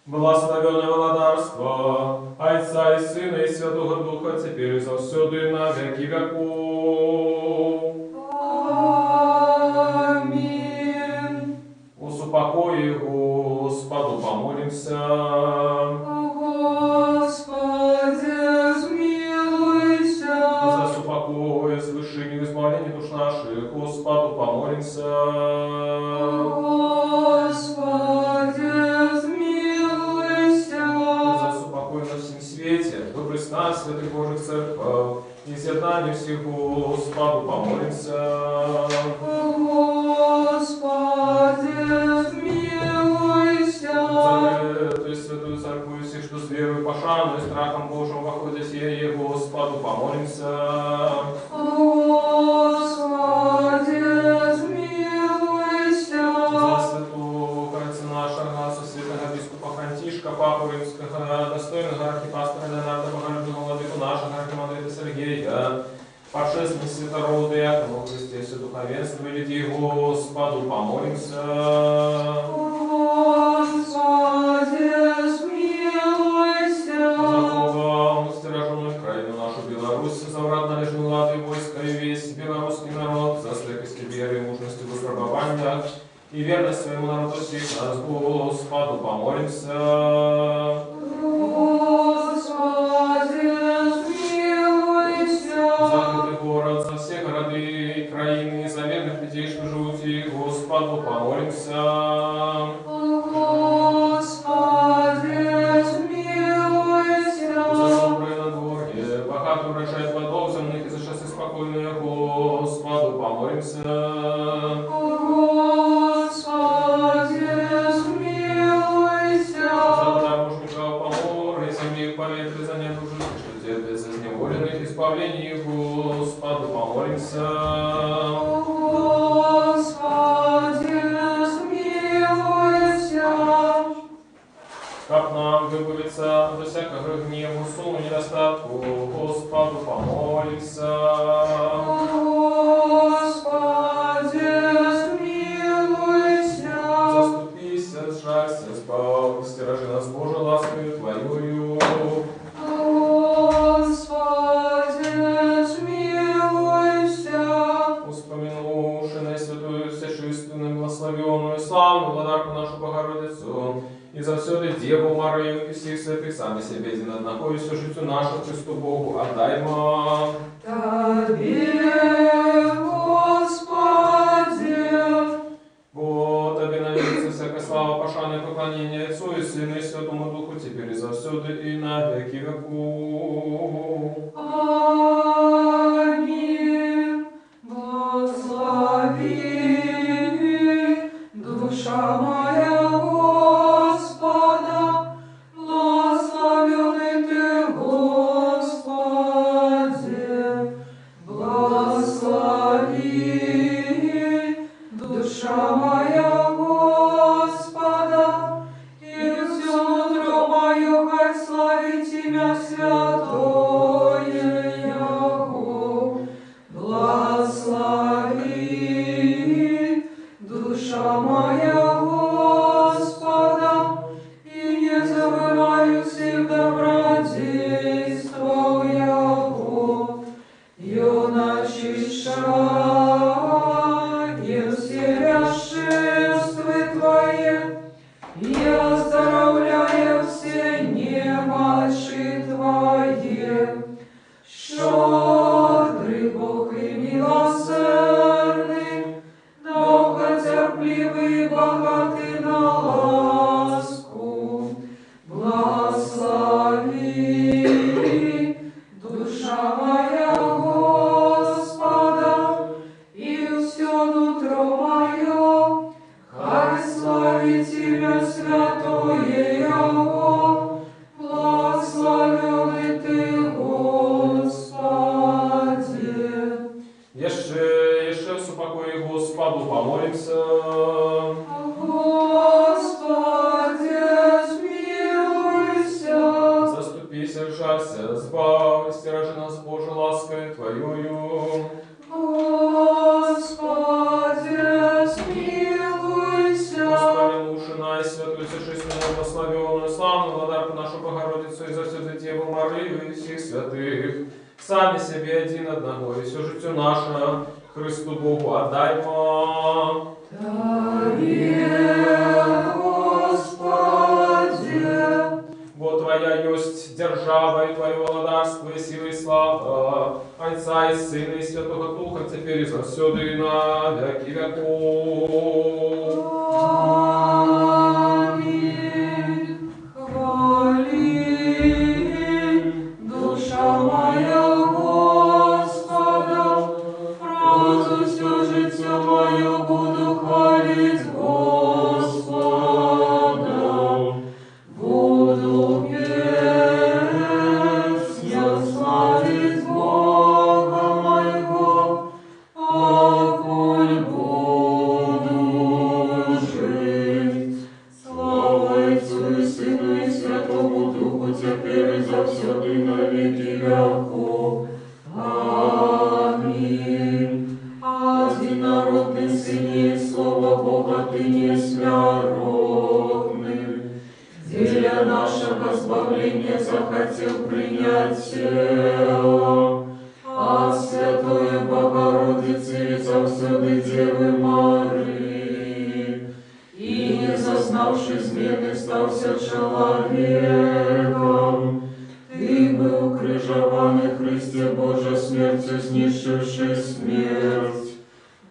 Благословенное владарство Отца и Сына и Святого Духа, теперь и завсюду и на веки веков. Аминь. Усупокой Господу помолимся. Господи, смилуйся. За супокой, свыше и избавление душ наших, Господу помолимся. Святых Божьих Церковь, и з'єднання всіх Господу помолимся. Господи, смилуйся. За эту святую Церковь, и всех, что с верой, пошаной, страхом Божьим воходя сие, Господу помолимся. Господи, смилуйся. За святого Отца нашего, со святого Бискупа Франтишка, Папу Римского, достойного архипастора Леонарда Богородного, владыку нашего архимандрита Сергея, пошествие святорода Якова, Христе, все духовенство, веди Господу помолимся. Господи, смилуйся. За Бога, страженную Украину, нашу Беларусь, за врат належный лад и войска, и весь белорусский народ, за стойкость веры и мужности в выпробованиях, и верность своему народу всех нас, Господу помолимся. Господи, смилуйся. Закрытый город, за все города и краины, за верных людей, что живут и Господу помолимся. Господи, смилуйся. За доброе надворье, богатый урожай плодов земных и за часы спокойные, Господу помолимся. Господи, смилуйся. За таможников помор, и земли поветры, за недужих, что терпят за зневоленных избавлений, Господу помолимся. Господи, смилуйся. Как нам выбавиться от всякого гневу, сумму, недостатку, Господу помолимся. Господи, славну владарку нашу Богородицу, и за все Деву Марию и всех святых, сами себе един одного, и все житию нашу Христу Богу отдаймо. Тебе, Господи, Вот, Тебе навидится всякая слава, пошане поклонение Отцу и Сыну и Святому Духу, теперь и завсюду и на веки веков. Аминь. Благослови душа моя Господа, благословенный Ты, Господи, благослови душа моя Господа, и все нутро мое, хай славит Имя Святое Его. Благослови душа моя Господа, и не забываю всех добродействов Его. Ее начищаем все ряшествы Твои, и оздоровляя все немочи Твои. Щедрый Бог и милосердный, долготерпливый и богатый на ласку, благослови душа моя Господа, и все нутро мое, хай славит Имя Святое Его, благословенный Ты, Господи. Еще с упокой Господу помолимся. Господи, смилуйся. Заступись, жалься, сбавь, стиражи нас Боже лаской Твоею. Господи, смилуйся. Господи, уши най святую, сошественно благословенную, славную владарку нашу Богородицу, и за все Деву Марию и всех святых, сами себе один одного, и все житие наше Христу Богу отдаймо. Тебе, Господи, Вот Твоя есть держава, и Твое владарство, и сила, и слава, Отца и Сына, и Святого Духа, теперь и завсюду, и на веки веков. Аминь. Хвали душа моя Господа, правду все житие мое буду хвалить Господа. Буду песню славить Бога моего, покуль буду жить. Слава Отцу и Сыну и Святому Духу, теперь и завсюду и на веки веков. Аминь. Одинородный Сыне и Слово Бога, Ты несмяродный, для нашего избавления захотел принять тело от Святой Богородицы и завсюду Девы Марии, и, не зазнавши измены, стался человеком. Ты был крыжован и Христе Божия смертью, снищивший смерть,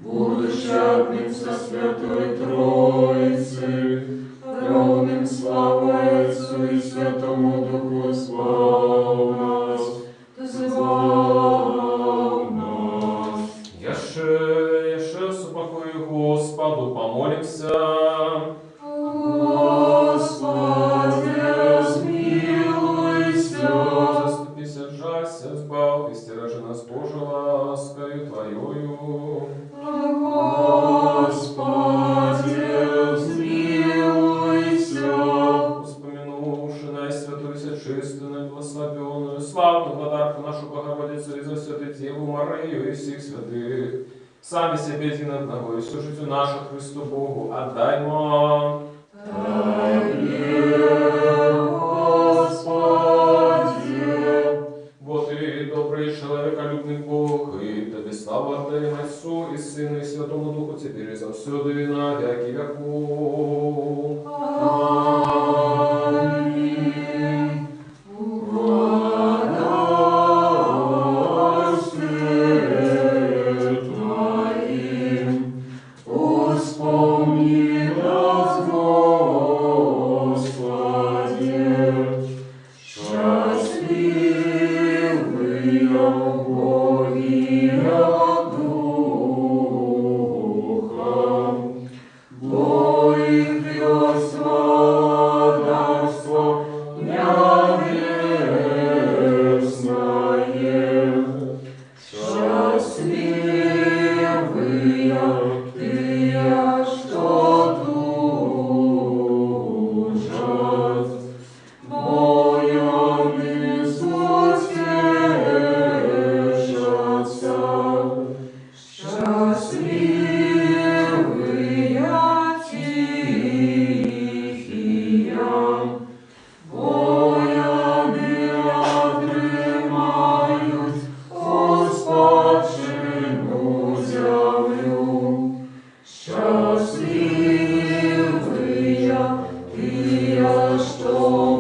будучи одним со Святой Троицей, ровным славой Отцу и Святому Духу, звал нас. Яше с упокою Господу помолимся. Господи, смилуйся. Заступись, жалься, сбавь, и стиражи нас Боже ласкою Твоею. Господи, смилуйся. Вспомянувши наисвятую, чистую, благословенную, славную владарку нашу Богородицу, и за святую Деву Марию и всех святых, сами себе один одного, и все житию наше Христу Богу отдаймо. Вот и добрый человеколюбный Бог, и Тебе славу отдаем Отцу и Сыну Сыну и Святому Духу, теперь и завсюду и на веки веков. Аминь. Водослед Твоим, вспомни нас, Господи, счастливые Боги Духом, Бой крестного дарства небесное, счастливые тыя, что тужат, боем Иисусе утешатся, счастливые тихие, боями отрымают успавшину землю. Счастливые тыя, что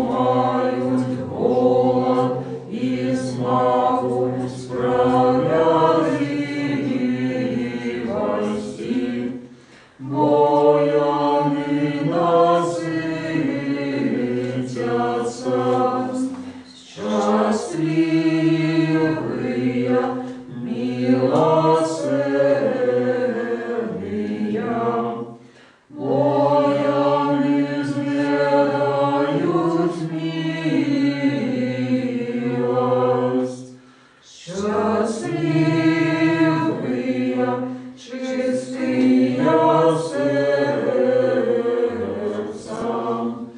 мают голод и смагу справедливости, боями насытятся. Счастливые, милосердные, боями изведают милость. Счастливые, чистые сердцем,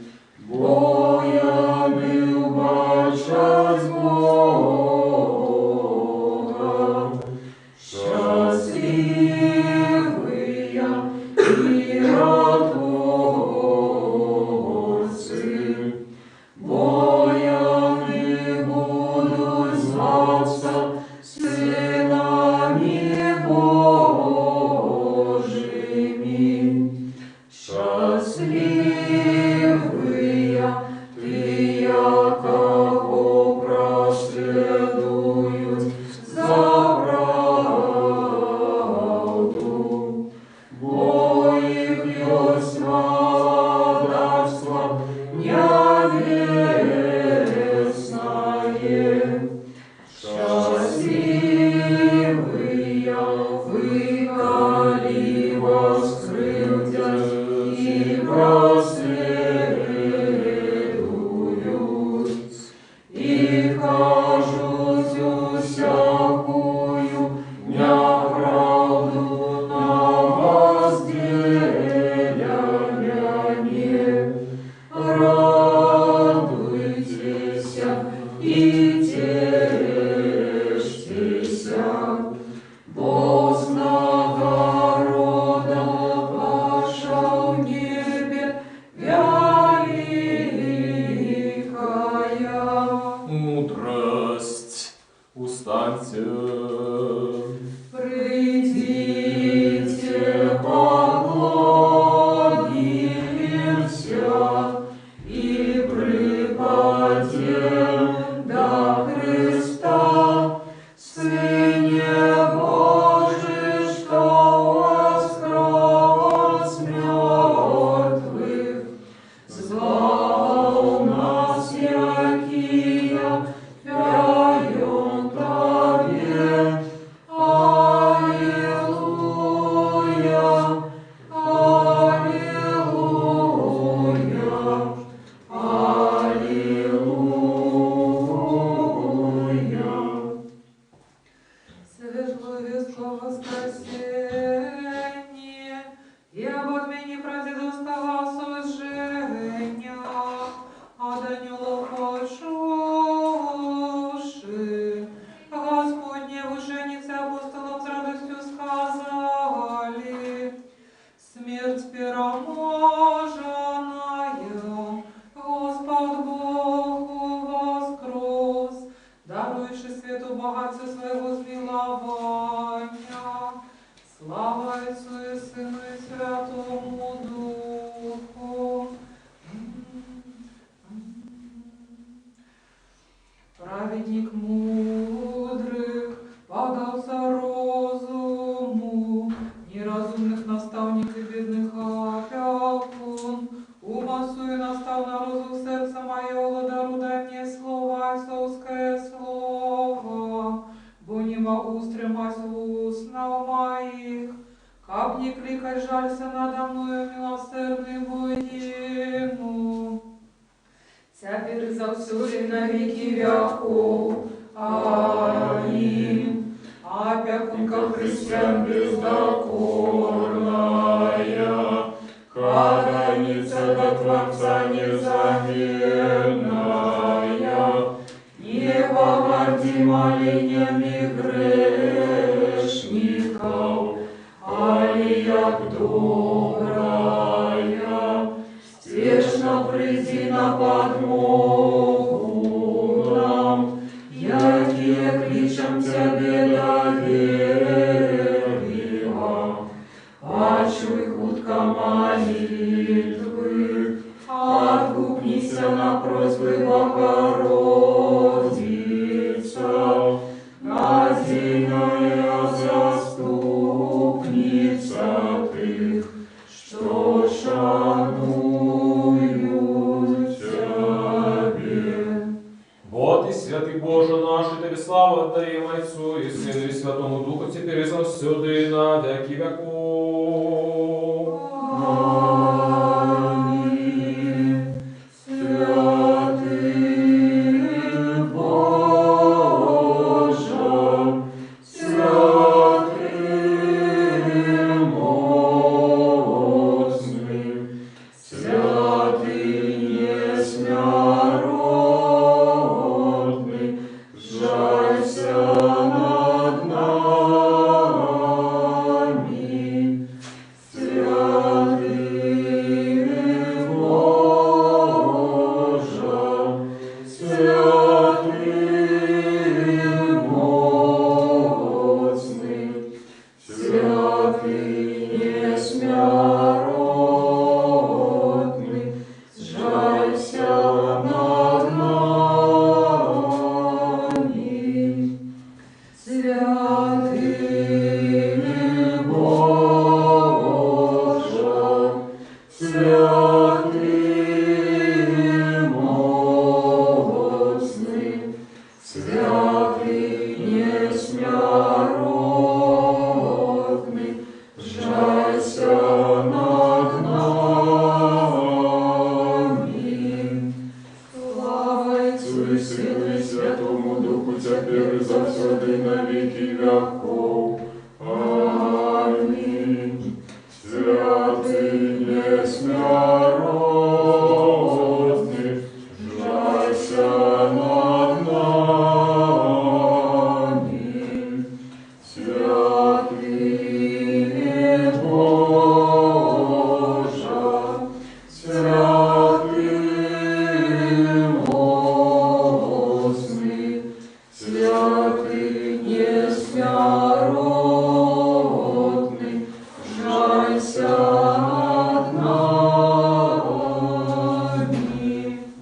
боями убачать Бога. Счастливые миротворцы, боями будут зваться сынами Божьими. Счастливые тыя, кого проследуют за правду, бо их есть дарство небесное. Счастливые выколи воскрылтят и проследуют, и кажут всякую неправду на возделяние. Радуйтесь и тешьтесь, бо нагорода ваша в небе великая. Мудрость, устаньте. Придите, поклонимся и припадем до Христа, Сыне Божий, что воскрес мертвых, звал нас, якия пяем Тебе. Аллилуйя, аллилуйя, аллилуйя. Светловество воскресенье, и об отмене прадедовского сожжения, от анgelов почувши, Господне в ушенице апостолам с радостью сказали: Отцу и Сыну и Святому Духу. Праведник мудрых подался розуму, неразумных наставник и бедных опекун. Умасуй настав на розум сердца моего, дарудай мне слово, отцовское слово, бо не могу стремать в устнах моих. Как не кликать, жалься надо мною, милосердный воину. Теперь завсюди на веки веков. Аминь. Опекунка христиан бездокорная, ходатайница до Творца незаменная, не погорди молениями грешников, али як добрая, спешно приди на подмогу нам, якие кличем Тебе доверия. Почуй хутко молитвы, отгукнися на просьбы Богородица, надежная заступница Ты, что шануют Тебе. Вот и святый Боже наш, и Тебе славу отдаем Отцу и Сыну и Святому Духу, теперь и завсюду и на веки веков. Аминь. Святый Боже, святый мощный, святый несмяротный, жалься над нами. Святый Боже, святый мощный, святый несмяротный, жалься над нами. Святый Боже, святый мощный, святый несмяротный, жалься над нами. Слава Отцу и Сыну и Святому Духу, теперь и завсюду и на веки веков. Аминь. Святый несмяротный, жалься над нами. Святый Боже, святый мощный, святый несмяротный, жалься над нами.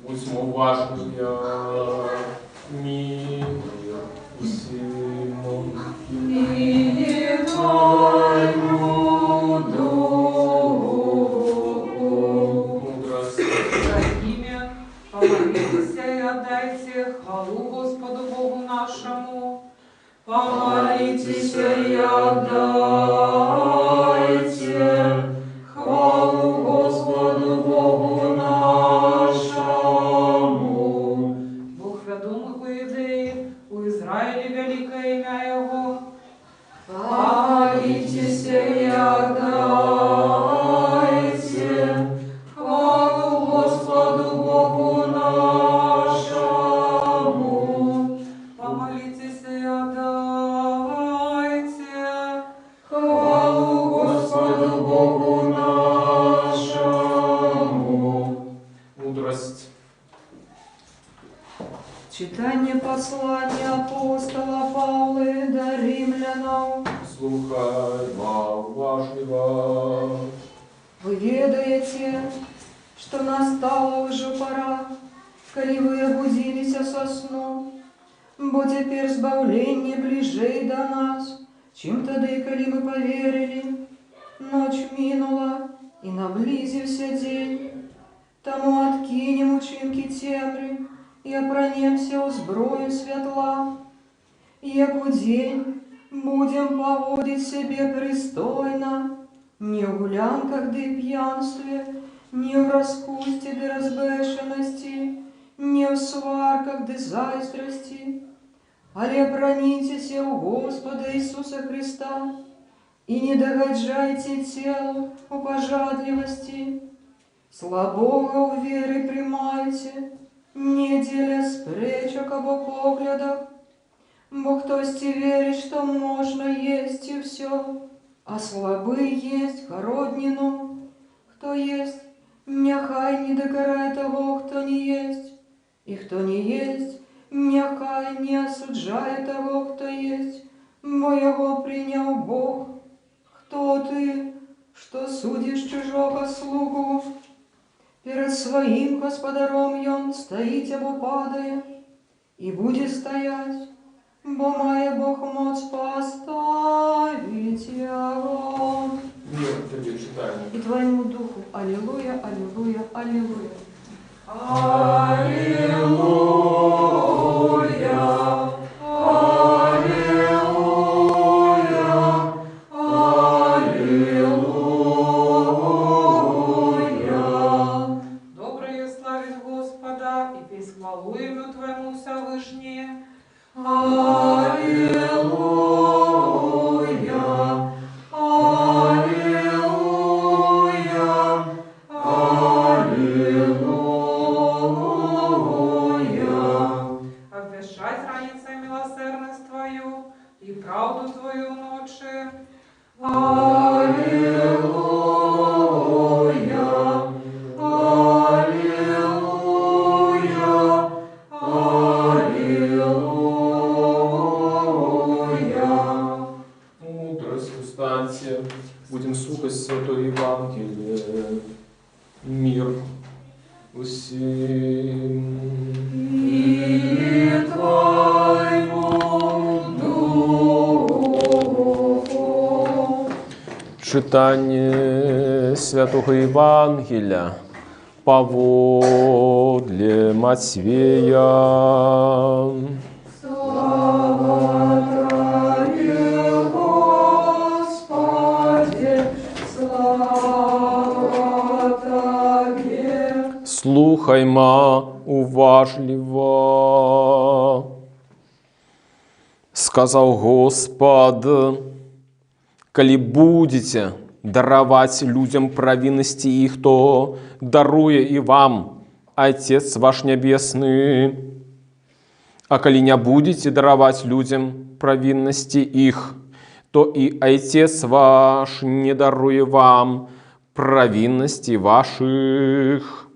Будьмо уважні, милые усему. И Твоему Духу. Мудрость. За имя помолитесь и отдайте хвалу Господу Богу нашему. Помолитесь и отдайте хвалу Господу Богу нашему. Бог ведомых у Иудеи, у Израиля великое имя Его. Помолитесь и отдайте хвалу Господу Богу нашему. Помолитесь и отдайте хвалу Господу Богу нашему. Мудрость. Читание послания апостола Павла до римлянам. Слухай, мова уважливо. Вы ведаете, что настала уже пора, коли вы обудились со сну, бо теперь збавление ближей до нас, чем тогда и коли мы поверили. Ночь минула, и наблизился день, тому откинем учинки темрі, и опранемся у зброю светла. Яку день будем поводить себе пристойно, не в гулянках да и пьянстве, не в распусте да разбешенности, не в сварках да зайстрости, але бронитесь у Господа Иисуса Христа и не догоджайте телу у пожадливости. Слабого у веры примайте, не деля спречок обо поглядах, бо хтости верит, что можно есть и все, а слабый есть городнину. Кто есть, няхай не докарай того, кто не есть, и кто не есть, няхай не осуджай того, кто есть, бо его принял Бог. Кто ты, что судишь чужого слугу? Перед своим господаром он стоит або падає, и будет стоять, бо має Бог моц поставить его. Мир тебе читаем. И твоему духу. Аллилуйя, аллилуйя, аллилуйя. Аллилуйя, аллилуйя, аллилуйя. Доброе славить Господа и песнь хвалу имя Твоему Всевышнее. Аллилуйя, аллилуйя, аллилуйя. Обвешать раницей милосердность Твою и правду Твою ночи. Аллилуйя, аллилуйя, аллилуйя. Мудрость устаньте, будем слухать Святое Евангелие. Мир усім. И Твоему духу. Читание Святого Евангелия поводле Матвея. Слава Тебе, Господи, слава Тебе. Слухайма уважливо. Сказал Господь, коли будете даровать людям провинности их, то даруя и вам Отец ваш Небесный. А коли не будете даровать людям провинности их, то и Отец ваш не даруя вам провинности ваших.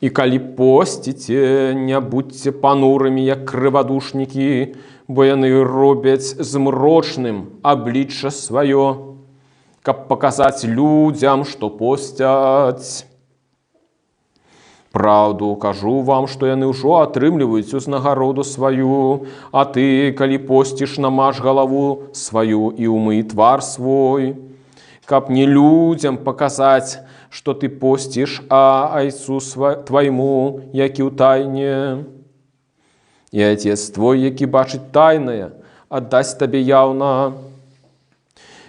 И коли постите, не будьте понурыми, як криводушники, бо яны робять змрочным обличчя свое, каб показать людям, что постять. Правду кажу вам, что яны ўжо атрымліваюць узнагароду свою, а ты, коли постишь, намажь голову свою и умый твар свой, каб не людям показать, что ты постишь, а Отцу твоему, які ў тайне. И Отец твой, які бачить тайное, отдасть тебе явно.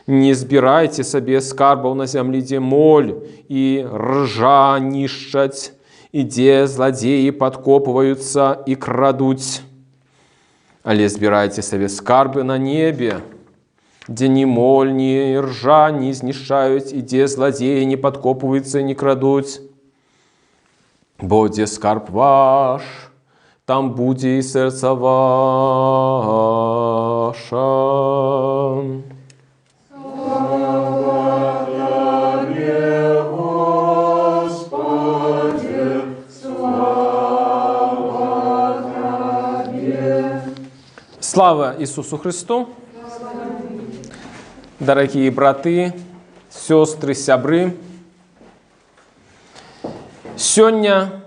Не збирайте себе скарбов на земле, где моль и ржа нищать, и где злодеи подкопываются и крадуть. Але збирайте себе скарбы на небе, где ни моль, ни ржа не знищают, и где злодеи не подкопываются и не крадут. Бо где скарб ваш, там буде и сердце ваше. Слава Тебе, Господи, слава Тебе. Слава Ісусу Христу! Дорогие браты, сестры, сябры, сегодня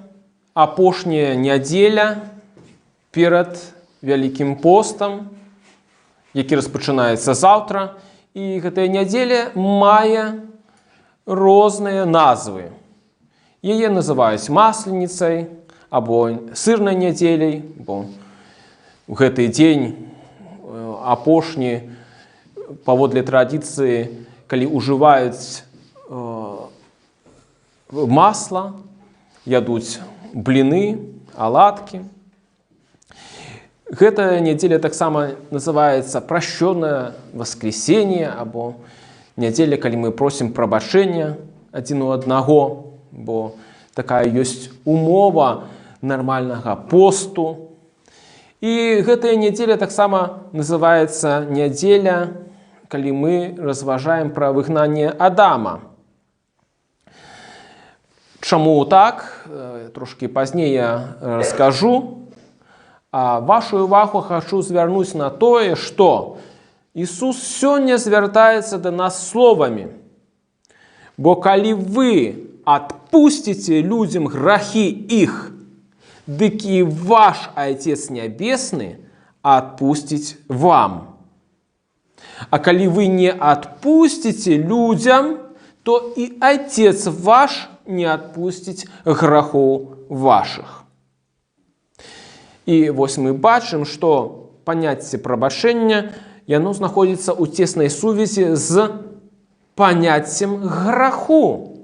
апошняя неделя перед Великим постом, які распачынаецца заўтра, і гэтая неделя мае розныя назвы. Яе называюць масленіцай або сырнай нядзеляй, бо ў гэты дзень апошні паводле традыцыі, калі ўжываюць масла, ядуць бліны, аладкі. Гэтая нядзеля таксама называецца прашчонае воскресенье або нядзеля, калі мы просім прабачэння адзін у аднаго, бо такая ёсць умова нармальнага посту. І гэтая нядзеля таксама называецца нядзеля, калі мы разважаем пра выгнанне Адама. Чаму так? Трошки пазней я раскажу. А вашу увагу хочу звярнуць на тое, што Ісус сёння звяртаецца да нас словамі. Бо калі вы адпусціце людзям грахі іх, дык і ваш Отец Нябесны адпусціць вам. А калі вы не адпусціце людзям, то і Отец ваш не адпусціць грахоў вашых. І вось мы бачым, што паняцце прабачэння, яно знаходзіцца ў цеснай сувязі з паняццем граху.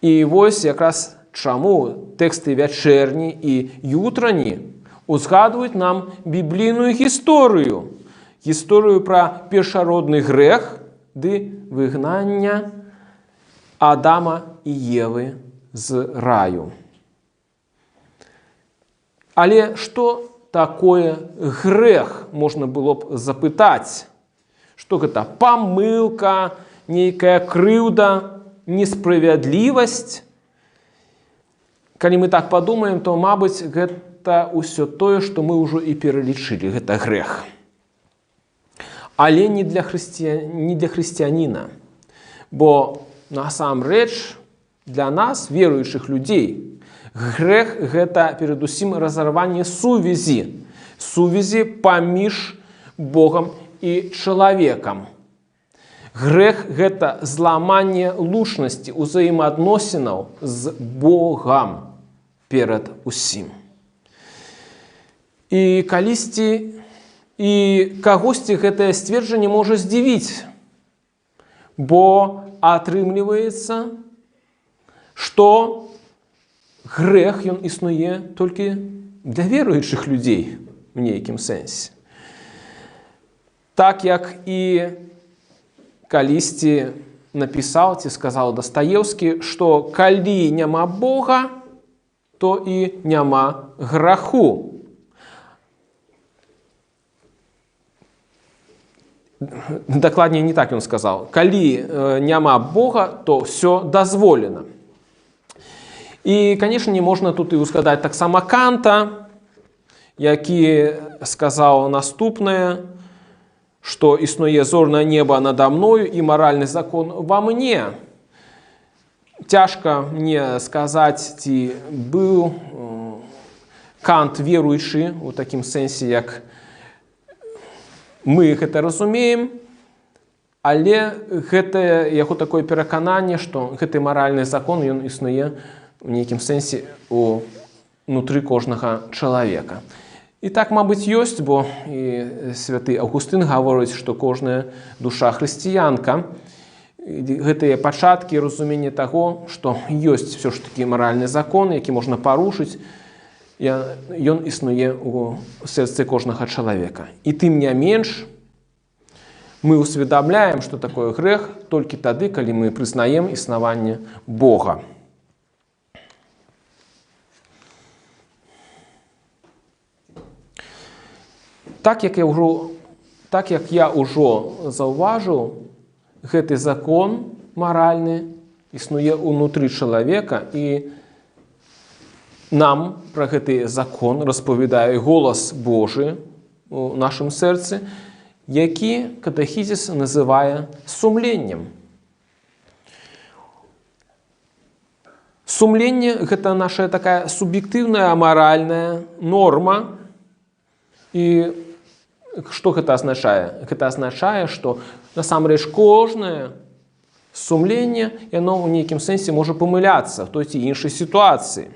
І вось якраз чаму тэксты вячэрні і jutрані узгадваюць нам біблійную гісторыю. Гісторыю пра першародны грэх ды выгнання Адама і Евы з раю. Але што такое грэх, можна было б запытаць? Што гэта? Памылка, нейкая крыўда, несправядлівасць? Калі мы так падумаем, то, мабыць, гэта ўсё тое, што мы ўжо і пералічылі. Гэта грэх. Але не для хрысціяніна. Бо насамрэч для нас, веруючых людзей, грэх – гэта перадусім разарванне сувязі. Сувязі паміж Богам і чалавекам. Грэх – гэта зламанне лучнасці, узаемаадносінаў з Богам перад усім. І калісьці і кагосьці гэтае сцверджанне можа здзівіць, бо атрымліваецца, што грэх ён існуе толькі для веруючых людзей у нейкім сэнсе. Так як і калісьці напісаў ці сказаў Дастаеўскі, што калі няма Бога, то і няма граху. Дакладней, не так ён сказаў. Калі няма Бога, то ўсё дазволена. І, канешне, можна тут і узгадаць таксама Канта, які сказаў наступнае, што існуе зорнае неба нада мною і маральны закон ва мне. Цяжка мне сказаць, ці быў Кант веруючы у такім сэнсе, як мы гэта разумеем, але гэта яго такое перакананне, што гэты маральны закон, ён існуе у нейкім сэнсе унутры кожнага чалавека. І так, мабыць, ёсць, бо і святы Аўгустын гаворыць, што кожная душа хрысціянка. Гэтыя пачаткі разумення таго, што ёсць все ж такі маральны закон, які можна парушыць, ён існуе ў сэрцы кожнага чалавека. І тым не менш, мы усведамляем, што такое грэх толькі тады, калі мы прызнаем існаванне Бога. Так як я ўжо заўважыў, гэты закон маральны існуе ўнутры чалавека, і нам пра гэты закон распавядае голас Божы у нашым сэрцы, які катехізіс називає сумленнем. Сумленне – гэта наша такая суб'ектыўная маральная норма. І што гэта азначае? Гэта азначае, што насамрэч кожнае сумленне, яно ў нейкім сэнсе можа памыляцца в той ці іншай сітуацыі.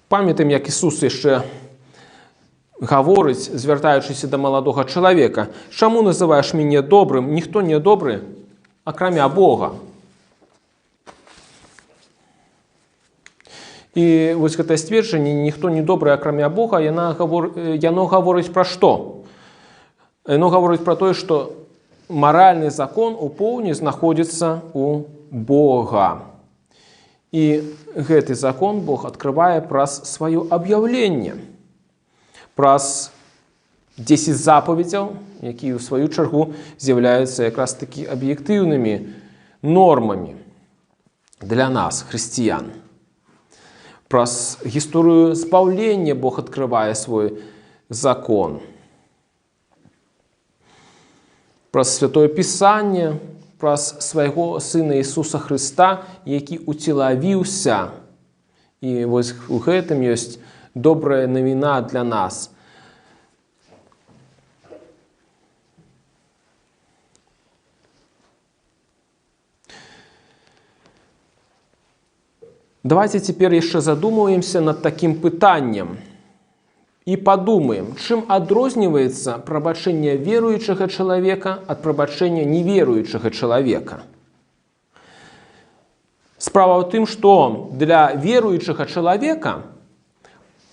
Памятаем, як Ісус яшчэ гаворыць, звяртаючыся да маладога чалавека: «Чаму называеш мяне добрым? Ніхто не добры, акрамя Бога». І вось гэтае сцверджанне «ніхто не добры, акрамя Бога», яно гаворыць пра што? Яно гаворыць пра тое, што маральны закон у поўні знаходзіцца у Бога. І гэты закон Бог адкрывае праз сваё аб'яўленне, праз 10 запаведзяў, якія ў сваю чаргу з'яўляюцца якраз такі аб'ектыўнымі нормамі для нас, хрысціян. Праз гісторыю збаўлення Бог адкрывае свой закон. Праз Святое Пісанне, праз свайго Сына Ісуса Хрыста, які уцелавіўся. І вось у гэтым ёсць добрая навіна для нас. Давайте теперь еще задумаемся над таким пытаннем и подумаем, чым адрозніваецца прабачэнне веруючага чалавека ад прабачэння неверуючага чалавека. Справа ў тым, што для веруючага чалавека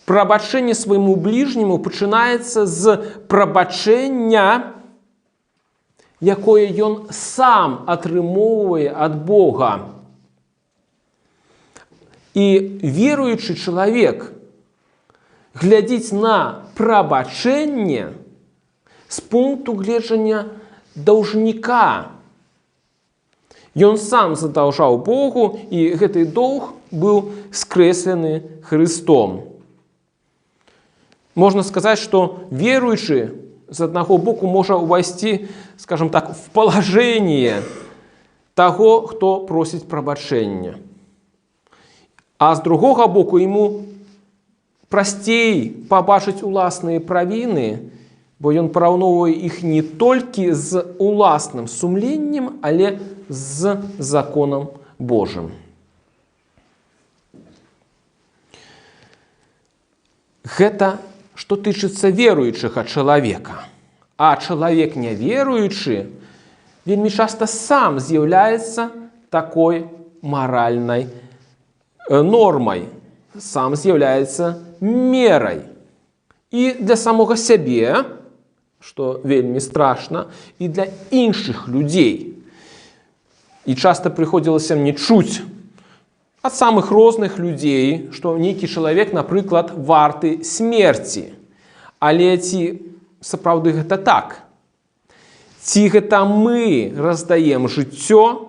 прабачэнне свайму бліжняму пачынаецца з прабачэння, якое ён сам атрымоўвае ад Бога. І веруючы чалавек глядзіць на прабачэнне з пункту гледжання даўжніка. Ён сам задаўжаў Богу, і гэты доўг быў скрэслены Хрыстом. Можна сказаць, што веруючы з аднаго боку можа ўвайсці, скажем так, в палажэнне таго, хто просіць прабачэння. А з другога боку яму прасцей пабачыць уласныя правіны, бо ён параўноўвае іх не толькі з уласным сумленнем, але з законам Божым. Гэта што тычыцца веруючага чалавека. А чалавек няверуючы вельмі часта сам з'яўляецца такой маральнай нормай, сам з'яўляецца мерай. І для самога сябе, што вельмі страшна, і для іншых людзей. І часта прыходзілася мне чуць ад самых розных людзей, што нейкі чалавек, напрыклад, варты смерці. Але ці сапраўды гэта так? Ці гэта мы раздаем жыццё,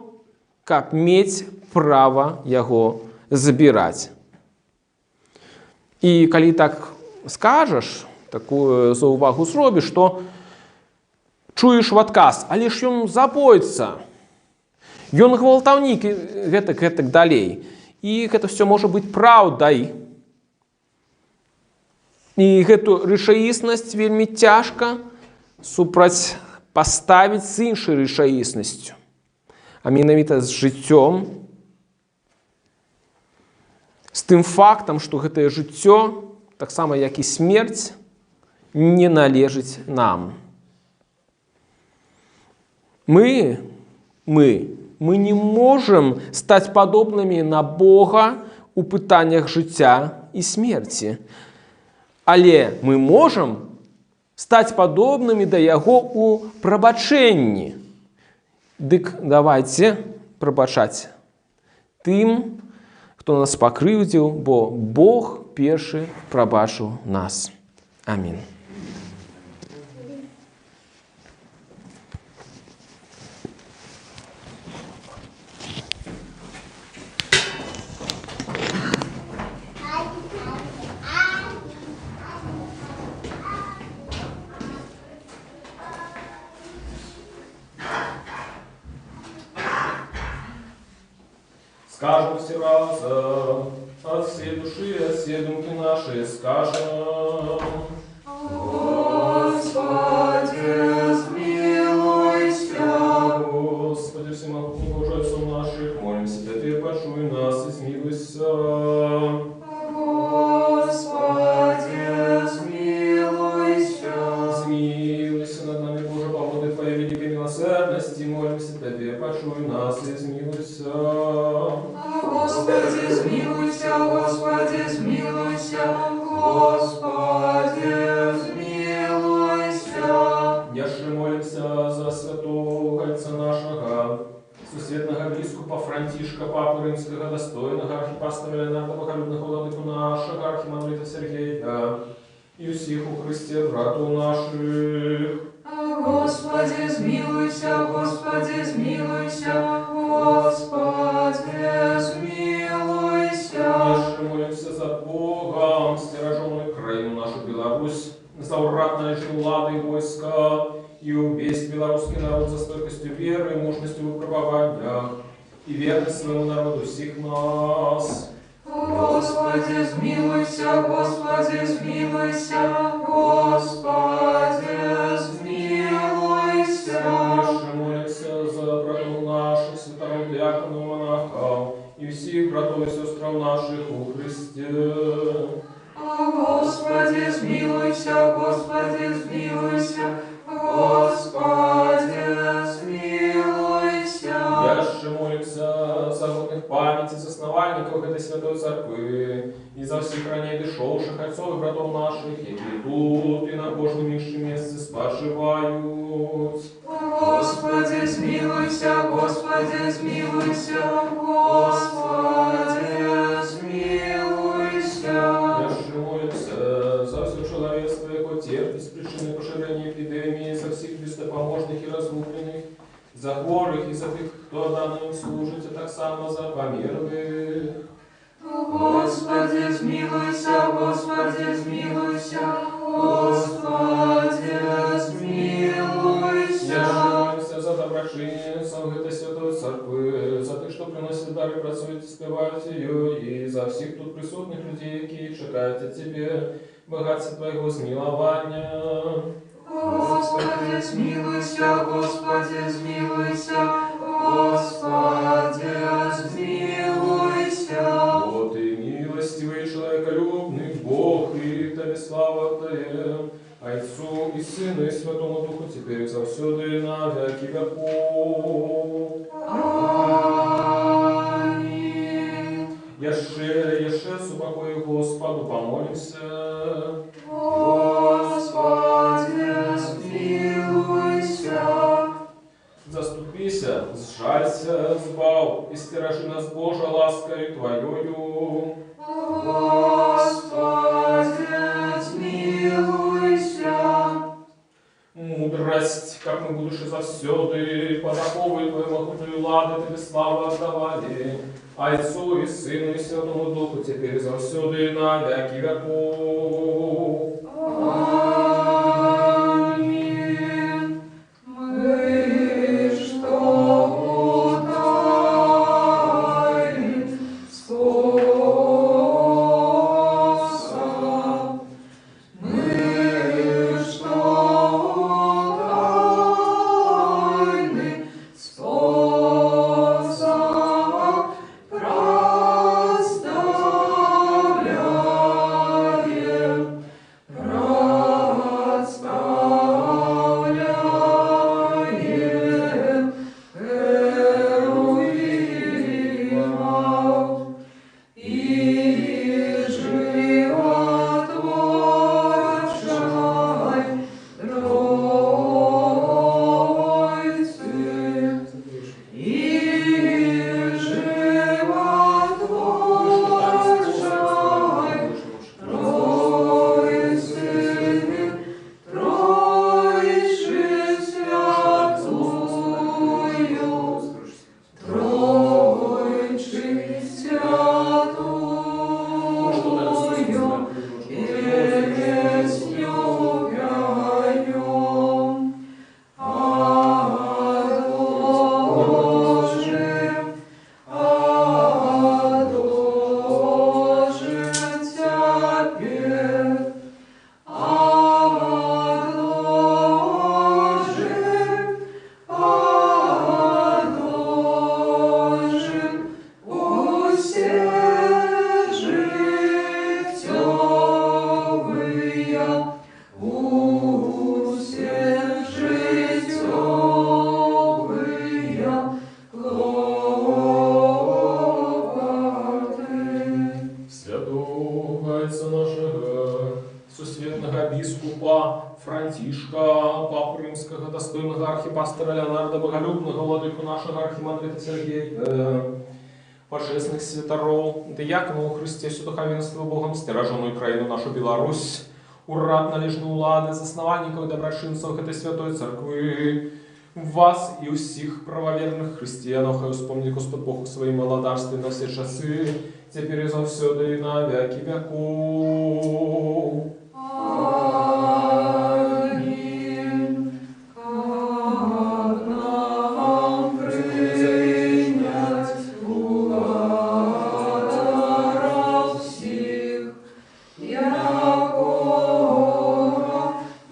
каб мець права яго забіраць? І калі так скажаш, такую заўвагу зробіш, то чуеш в адказ: але ж ён забойца, ён гвалтаўнік, і гэтак далей. І гэта все можа быць праўдай. І гэту рэчаіснасць вельмі цяжка супрацьпаставіць з іншай рэчаіснасцю, а менавіта з жыццём, з тым фактам, што гэтае жыццё, таксама як і смерць, не належыць нам. Мы не можам стаць падобнымі на Бога ў пытаннях жыцця і смерці. Але мы можам стаць падобнымі да Яго ў прабачэнні. Дык давайце прабачаць тым, хто нас пакрыўдзіў, бо Бог першы прабачыў нас. Амінь. Скажем все разом, от всей души, от всей думки нашей, скажем. Господи, смилуйся. Господи, всемогутний Боже, Отцу наших, молимся Тебе, почуй нас и смилуйся. Господи, смилуйся. Смилуйся над нами, Боже, по воде Твоей великой милосердности, молимся Тебе, почуй нас и смилуйся. Господи, смилуйся, Господи, смилуйся, Господи, смилуйся. Яши молимся за святого Отца нашего, сусветного епископа Франтишка, Папы Римского, достойного архипастора Леонарда, боголюбного владыку нашего, архимандрита Сергея, и всех у Христе брату наших. Господи, смилуйся, Господи, смилуйся, Господи, смилуйся. Яши молимся за Богом, стираженную краину нашу Беларусь, за уратное же влады и войска, и весь белорусский народ за стойкостью веры и мужностью выпробования, и верность своему народу всех нас. Господи, смилуйся, Господи, смилуйся, Господи, смилуйся. Яши молимся за братов наших, святоров, диаконов, монахов, и всех братов и сестров наших у Христе. Господи, смилуйся, Господи, смилуйся, Господи, смилуйся. Яши молимся за годных памяти основальников этой святой церкви и за всех ранее дышавших отцов и братов наших, и тут и на кожном низшем месте споживают. Господи, смилуйся, Господи, смилуйся, Господи, смилуйся. Яши молимся за все человечество, яко терпит с причины поширения эпидемии, за всех беспоможных и разгубленных, за хворых и за тех, кто данным им служит, а так само за померлых. Господи, смилуйся, Господи, смилуйся, Господи, смилуйся. Яши молимся за доброчинцев этой святой церкви, за тех, что приносят дары, працуют и спевают ее, и за всех тут присутных людей, які чекають от Тебе, богатства Твоего смилования. Господи, смилуйся, Господи, смилуйся, Господи, смилуйся. Вот и милостивый человеколюбный Бог, и Тебе слава Твоя, Отцу и Сыну и Святому Духу, теперь и завсюду и на веки веков. Аминь. Яше с упокою Господу помолимся. Господи, смилуйся. Заступися, сжалься, збав, и стиражи нас, Боже, ласкою Твоею. Господи, смилуйся. Мудрость, как мы будешь и завсёды, подоховывай Твою могутную ладу, Тебе славу отдавали, Отцу и Сыну и Святому Духу, теперь и завсёды и на веки веков. Аминь. Мы что утаили способ, мы что утаили способ проставляем, проставляем. архипастора Леонарда Боголюбного, владыку нашего архимандрита Сергея, почестных святоров, диаконов у Христе, все духовенство Богом, стираженную краину нашу Беларусь, урад належную улады, засновальников и доброшинцев этой святой церкви, вас и усих правоверных христианов, и вспомни Господь Бог в своей молодарстве на все часы, теперь и завсёды и на веки веков. Аминь. Как нам принять благодаров всех, якого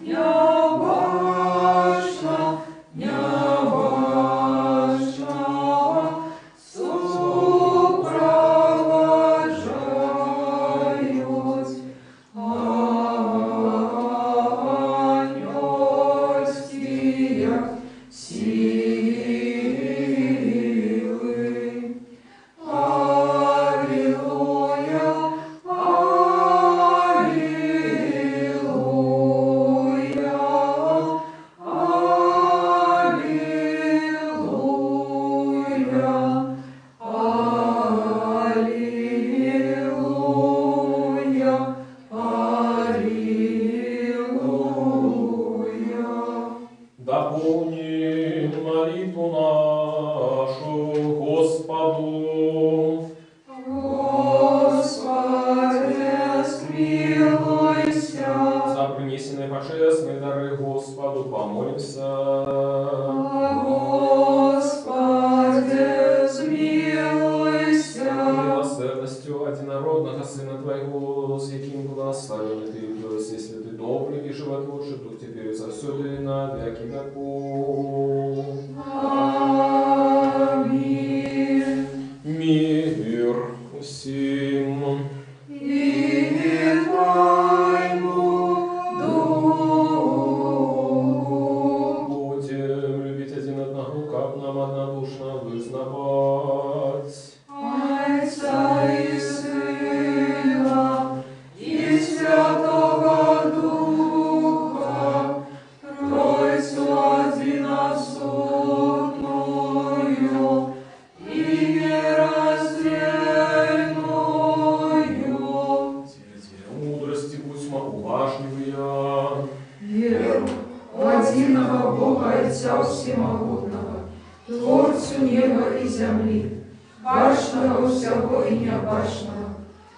необычно, Дополни молитву нашу Господу. Господи, смилуйся. За принесенные почестные дары Господу помолимся. Господи, смилуйся. Милосердностью одинородного Сына Твоего, с яким благословен Ты, и все святый, добрый и животворчий Дух, теперь и завсёды и на веки веков. Аминь. Мир всем. И Твоему Духу. Будем любить один одного, как нам однодушно вызнавать. Отца и Сына и Святого Духа, Троицу одиносудную и нераздельную. Мудрости будь уважливая. Веру в единого Бога Отца Всемогутного, Творцу неба и земли, башного всего и необашного,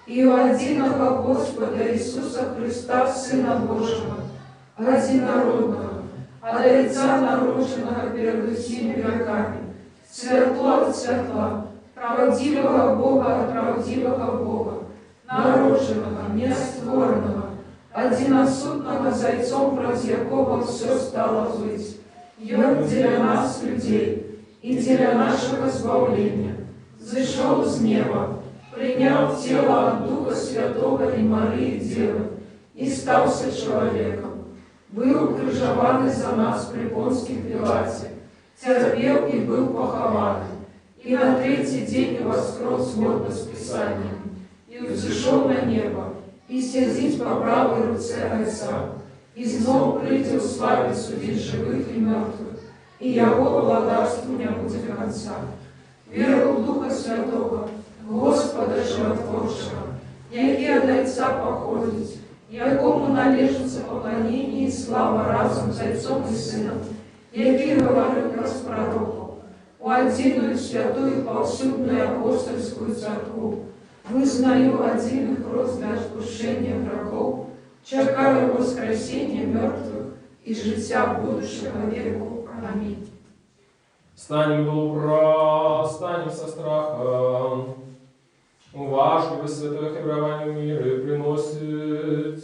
и в единого Господа Иисуса Христа, Сына Божьего, одинородного, от Отца народженного перед всеми веками, светло от светла, правдивого Бога от правдивого Бога, народженного, нестворенного, одиносутного зайцом, ради якого все стало быть, Ён для нас, людей, и для нашего избавления, зашел с неба, принял тело от Духа Святого и Марии Девы, и стался человеком, был крыжован за нас при Понском Пилате, терпел и был похован, и на третий день воскрес згодно с Писанием, и взошел на небо, и сидит по правой руце Отца, и снова придет в славе судить живых и мертвых, и Его владарству не будет конца. Веру в Духа Святого, Господа Животворчего, який от Отца походит, якому належится поклонение и слава разом с Отцом и Сыном, який говорил нас пророков, у отдельную святую повсюдную апостольскую церкву, вызнаю отдельных рост для искушения врагов, чекаю воскресения мертвых и життя будущего веку. Аминь. Станем добро, станем со страхом. Уважливо святое хеброванию мира приносит.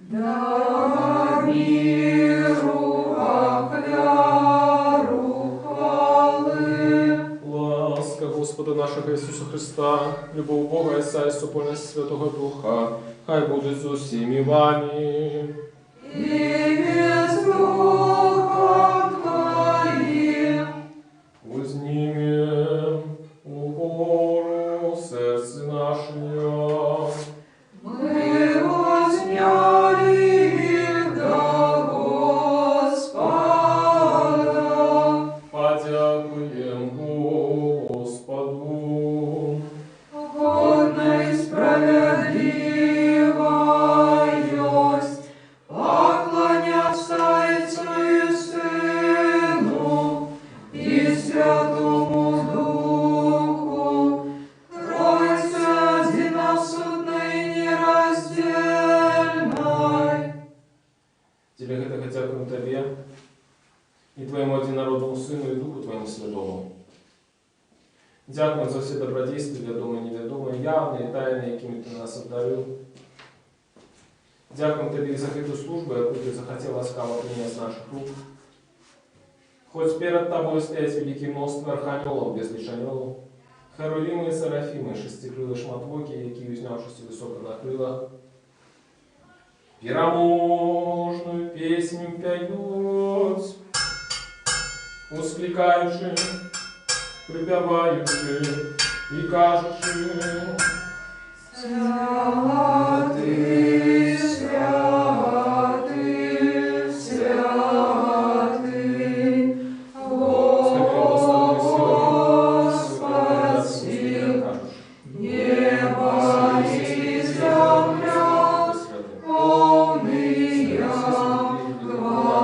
Да миру ахляру хвалы. Ласка Господа нашего Иисуса Христа, любовь Бога Отца и супольность Святого Духа, хай будет со всеми вами. И без Духа Твоим. Возьмем укору сердце наше. Мы возняли их до Господа. дякуем Господу. Годно и справедливо есть поклоняться Отцу и Сыну и Святому Духу, Троице единосудной и нераздельной. Тебе это дякуем Тебе и Твоему одинородному Сыну и Духу Твоему Святому. Дякуем за все добродействия, ведомые и неведомые, явные и тайные, якими Ты нас одарил. Дякуем Тебе и за эту службу, яку Ты захотел ласкаво принять с наших рук. Хоть перед Тобой стоять великие множество архангелов без лишанелов, Херувимы и Серафимы, шестикрылые шматвоки, які, узнявшись высоко на крылах, пироможную песню пьют, ускликающие, припевающие и кажущие. Святый, святый, святый, Господи, небо и земля, полные хвалы Твоей.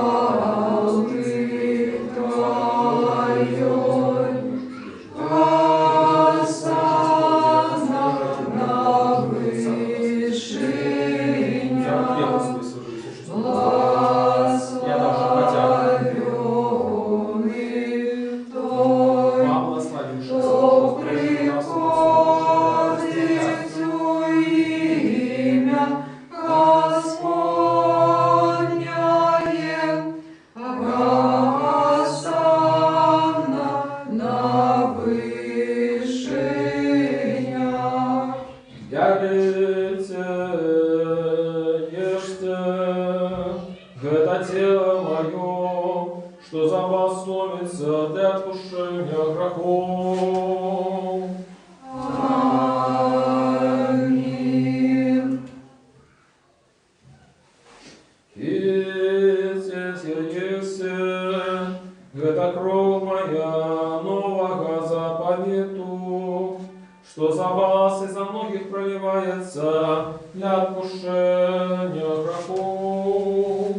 Это кровь моя нового заповету, что за вас и за многих проливается для отпущения грехов.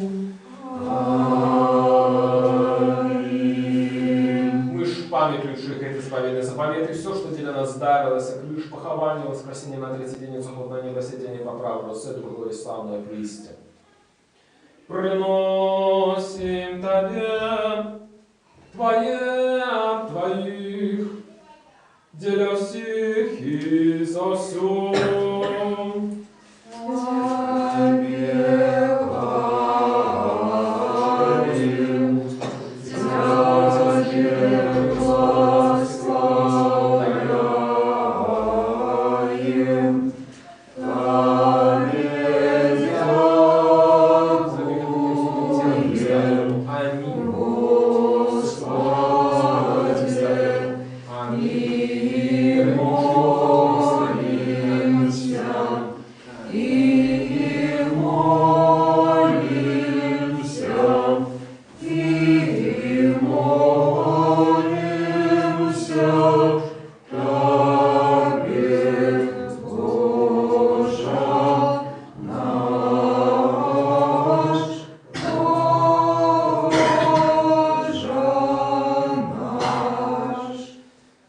Мы ж памятующих эти исповедные заповеты, все, что для нас дарилось, лишь похование, воскресение на третий день, заход на небо, сидение по праву, росе другое славное присте. Приносим Тебе Твое от Твоих, деля всех и за все.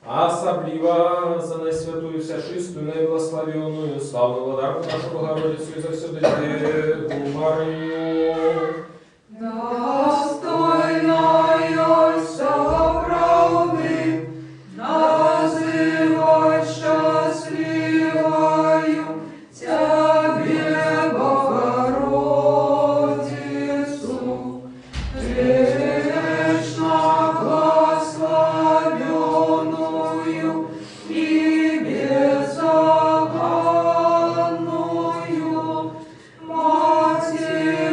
Особливо за наисвятую всячистую, наиблагословенную, славную владарку нашу Богородицу и за все Деву Марию. Достойная всего правды, называй счастливою Тебе, Богородицу, вечно благословенную и беззаконную Матерь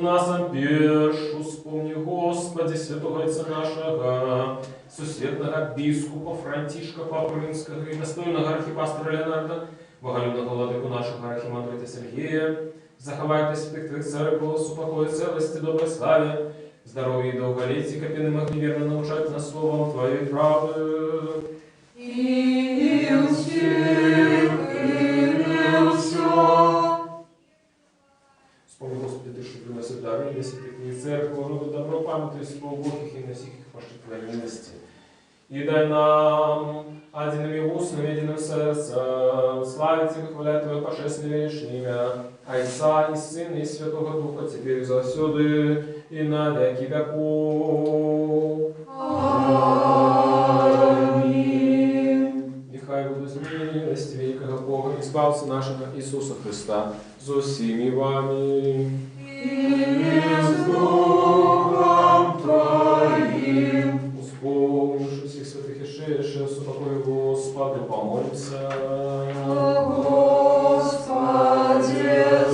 нас ампершу, вспомни, Господи, святого Отца нашего, сусветного біскупа Франтишка Папы Римского и достойного архипастора Леонарда, боголюбного владыку нашего архимандрита Сергея, заховайте святых Твоих церкву, супокой, целости, доброй славе, здоровья и долголетия, копины могли верно научать нас словом Твоей правды. И всех, и все. Вспомни, Господи, Ты, что приносит дары, неси Твои церкви, роду добро памятуйся по убогих и носи их по Твоей милости. И дай нам одними устными, единым сердцем славить и выхвалять Твое пошествие вечное имя, Отца и Сына и Святого Духа, теперь и завсюду, и на веки веков. Аминь. Нехай будут милости великого Бога и Спаса нашего Иисуса Христа, за всеми вами. И с Духом Твоим. Вспомнишь всех святых и шедших, супокой Господу, помолимся. Господи,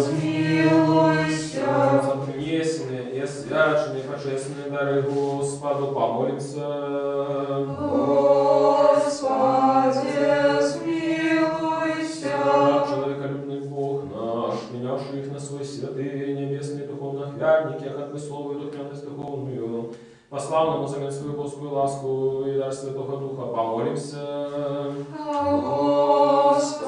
смилуйся. За принесенные и освяченные божественные дары Господу, помолимся. Господи, смилуйся. Человеколюбный Бог наш, принявший их на свой святые небесные духовно-хвятники, охотный слово и духовность духовную, по славному замен свою Господскую ласку и дар Святого Духа, помолимся. Господи,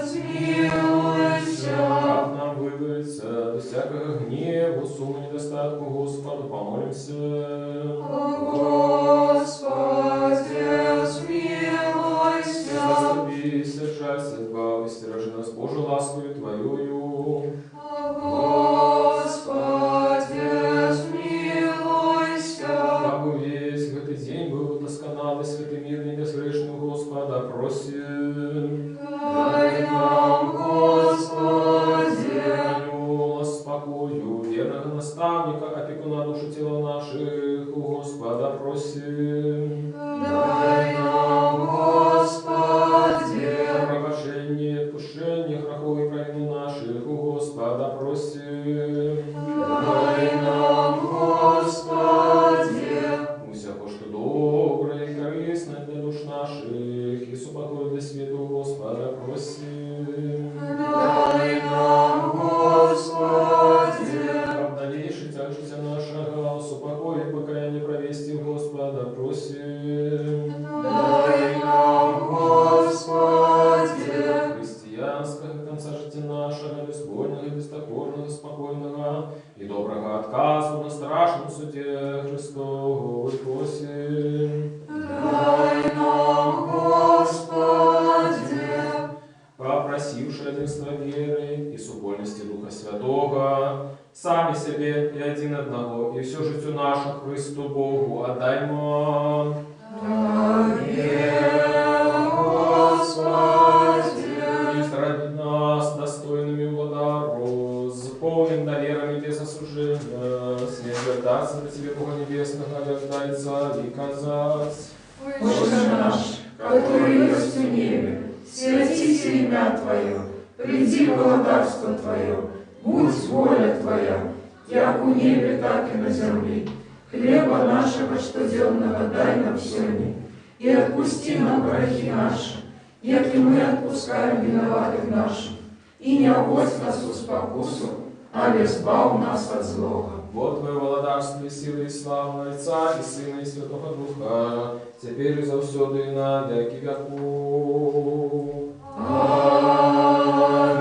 смилуйся. Как нам выбраться до всякого гнева, суммы, недостатку, Господу, помолимся. Господи, смилуйся. Заступись, жалься, избави, стиражи нас Божию ласкою Твоею. Господи, смилуйся. Как весь в этот день был досконалый, святый, мирный, безгрешный Господа, просим. Дай нам, Господи. Ангела спокою, верного наставника, опекуна души тела наших, у Господа просим. Дай нам, Господи. Пробощение, отпущение грехов и провин наших, у Господа просим. Дай нам, Господи. Усяко, что доброе и корыстное для душ наших, и супокой для свету Господа просим. Дай нам, Господи. Как дальнейшей тяжести нашего, супокой и покаяние провести в Господа просим. Дай нам, Господи. Христианского конца життя нашего, безбольного, бездокорного, спокойного и доброго отказу на страшном суде Христову просим. Дай нам, Господи. Попросивши единства веры и супольности Духа Святого, сами себе и один одного, и все житию нашу Христу Богу отдаймо. Господи. И сради нас достойными благодару, с полным доверием без осуждения, свидетельствоваться до Тебе, Бога Небесного, рождается и казать. Отче наш, который есть в небе, святись имя Твое, приди владарство Твое, будь воля Твоя, як у небе, так и на земле. Хлеба нашего штоденного дай нам сегодня, и отпусти нам грехи наши, як и мы отпускаем виноватых наших, и не вводь нас в спокусу, а избав нас от злого. Вот Твое владарство и силы и слава Отца и Сына и Святого Духа, теперь и завсюду и на веки веков.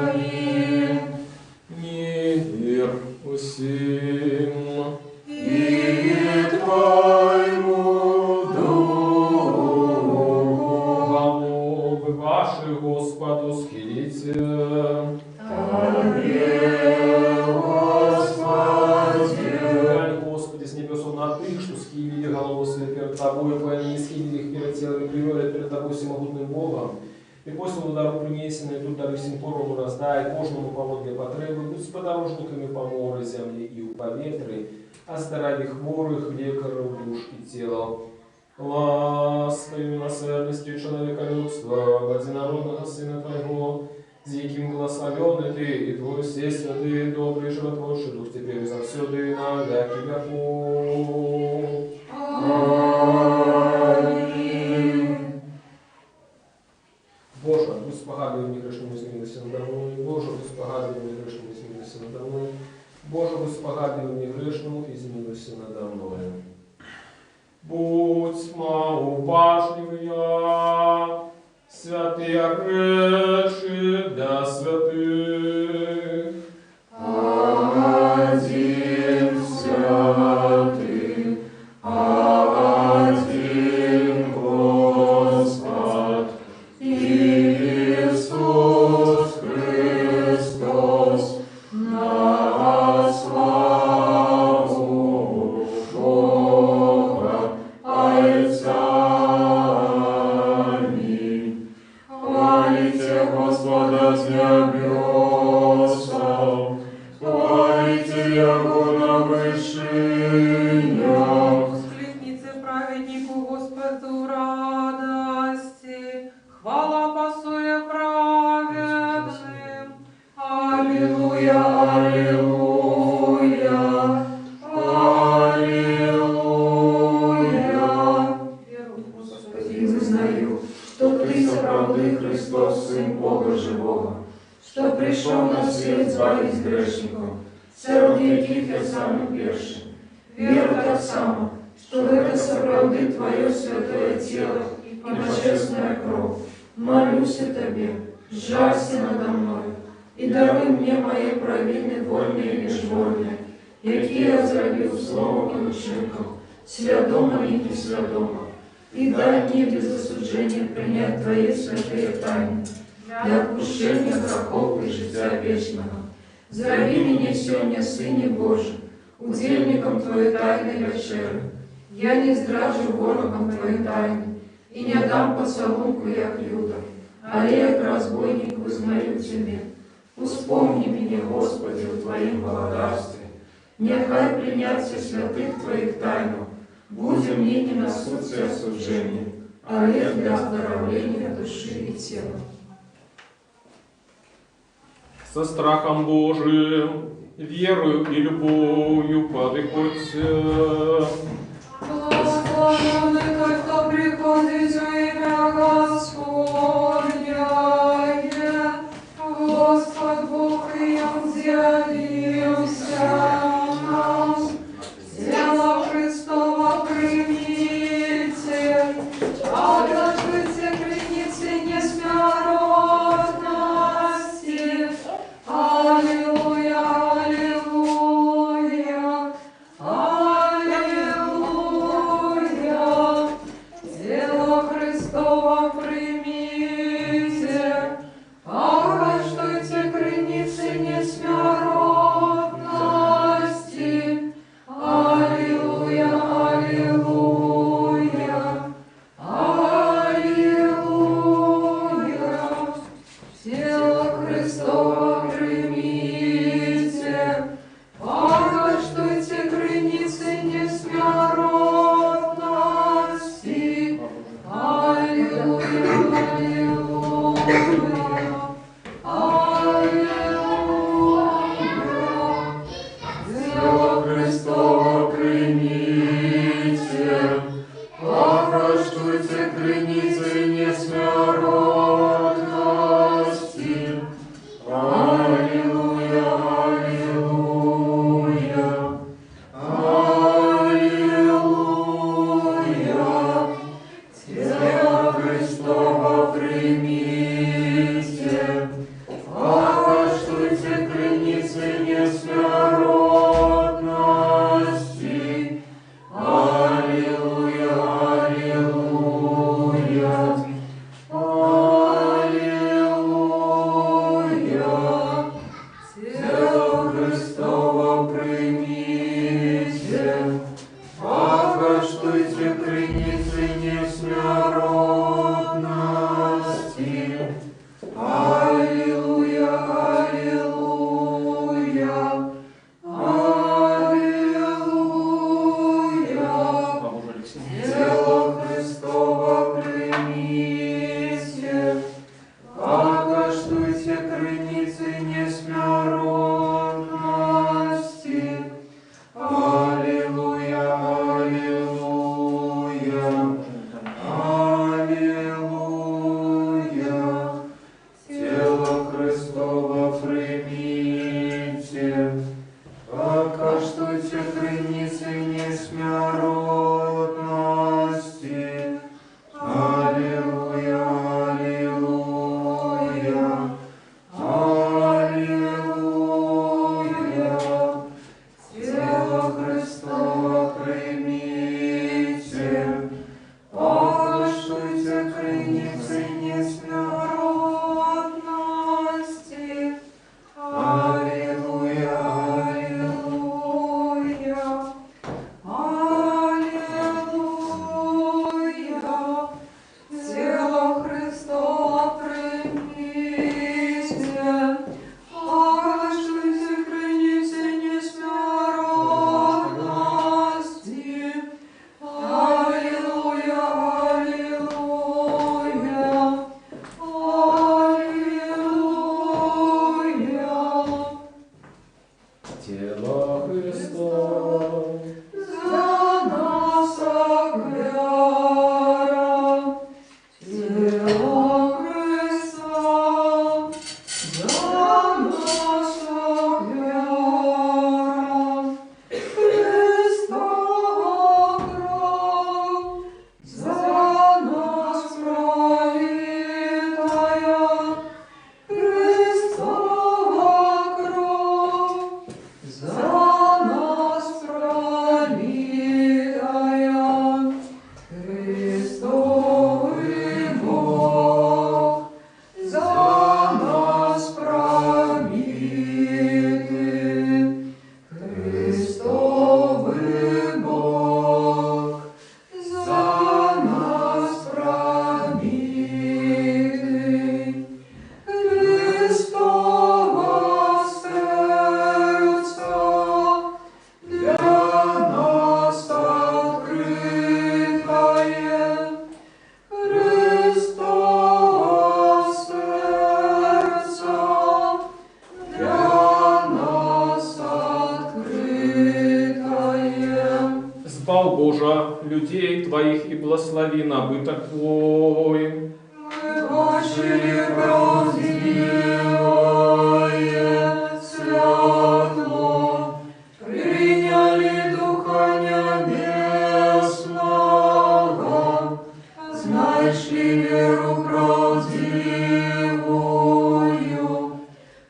Аминь. Мир усим. И Твоему Духу. Головы ваши Господу схилите. Господи, с небес над их, что схилили голову свою перед Тобой, они не схилили их перед телом и привели перед Тобой всемогутным Богом. И после удару принесенные, тут дары всем порову раздай, кожному повод для потребы, будь с подорожниками поморы земли и у поветры, а здоровье хворых, лекаров, душ и тела. Лаской милосердностью человеколюбства, одинородного Сына Твоего, с яким благословенный Ты, и Твой все святые, добрый, животворчий Дух, теперь и завсюду и на веки веков. Аминь. Боже, будь спогадливым негрешному, змилуйся надо мною. Боже, будь спогадливым негрешному, змилуйся надо мною. Боже, будь спогадливым негрешному, и змилуйся надо мною. Будь уважливая, святые речи для святых. Один святый, один Господ, Иисус Христос, на славу Бога Отца. Аминь. Хвалите Господа с небесов, хвалите Его на вышинах. Скликнется праведнику Господу радости, хвала пасує праведним. Аллилуйя, аллилуйя, аллилуйя. Веру в Господи. И вызнаю, что Ты соправды Христос, Сын Бога Живого, что пришел на свет избавить грешников, сирот яких я самый перший. Веру так само, что это соправды Твое святое тело и божественная кровь. Молюсь о Тебе, жалься надо мною, и даруй мне мои провины вольные и межвольные, які я зробив словом и учинком, свядомо и несвядомо, и дай мне без осуждения принять Твои святые тайны, для отпущения грехов и життя вечного. Зроби меня сегодня, Сыне Божий, удельником Твоей тайной вечери. Я не здражу ворогом Твоей тайны, и не дам поцелунку, як Юда, але як разбойник вызнаю Тебе. Вспомни меня, Господи, в Твоем благодарстве. Нехай принятся святых Твоих тайну, будем мне не на суд и осуждение, але для оздоровления души и тела. Со страхом Божиим, верою и любовью подыходьте. Благословенный тот, кто приходит во имя Господня. Господь Бог и Он з'явився нам. Тело Христова примите, а отложите креницы несмяротности. Аллилуйя, аллилуйя, аллилуйя. Покаштуйте крыницы несмяротности. Аллилуйя, аллилуйя, аллилуйя. Тело Христово примите, покаштуйте крыницы несмяротности. Аллилуйя, аллилуйя, аллилуйя. Тело Христово примите, покаштуйте крыницы несмяротности. Аллилуйя, аллилуйя, аллилуйя. Тело Христово. За нас вера, тело Христа, за нас вера, Христова кровь, за нас пролитая, Христова кровь, за нас пролитая, Христовый Бог, за нас пробитый, Христовый Бог, за нас пробитый, Христово сердце для нас открытое, Христово сердце для нас открытое. Збав Божа людей Твоих и благослови набыток Твой. Мы вошли в правдивое светло, приняли Духа Небесного, нашли веру правдивую,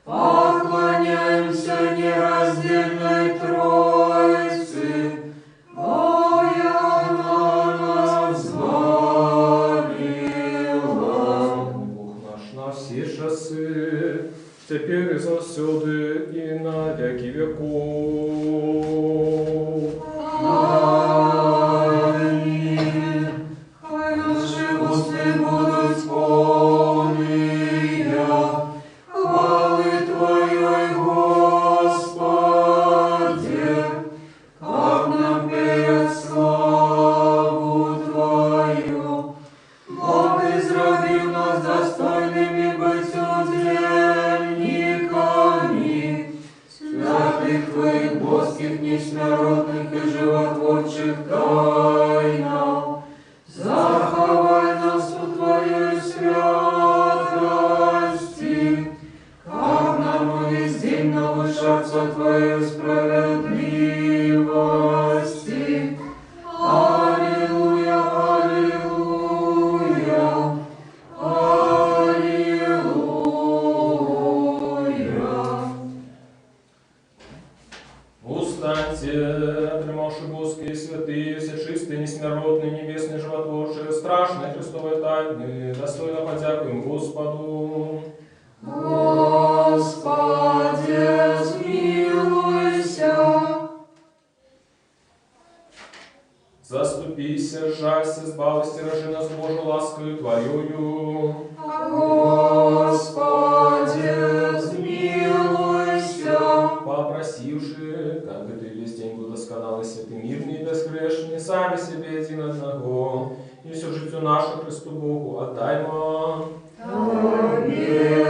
поклоняемся нераздельной Троице, Бога на нас взвалила. Бог наш на все часы, теперь и завсюди, и на веки веков. Аминь. Хай наши уста будут полные хвалы Твоей, Господи, как нам пеет славу Твою. Бог изродил нас достойными быть удельниками святых Твоих божских, несмяротных и животворчих тайнах. Заховай нас у Твоей святости, как нам весь день навышаться Твоей справедливости. Аллилуйя, аллилуйя, аллилуйя. Устаньте, дремавши божские святые, все чистые, несмяротные, небесные, животворшие, страшные Христовые тайны, достойно подякуем Господу. Господи, смилуйся. Заступися, жалься, избавь, стиражи нас Божию ласкою Твоею. Господи, смилуйся. Попросивши, как бы Ты весь день был досконалый, святый, мирный и безгрешный, сами себе один одного, и все житию наше Христу Богу отдаймо. Аминь,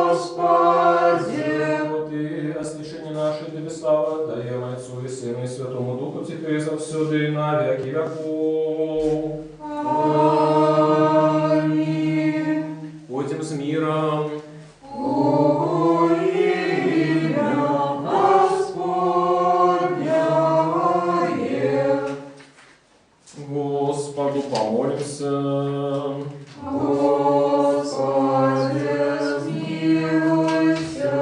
Господи. Вот и ослушение наше Тебе слава, даем Отцу и Сыну и Святому Духу, теперь и завсюди, и на веки веков. Аминь. Будем с миром. Уимя помолимся. Господи, смилуйся.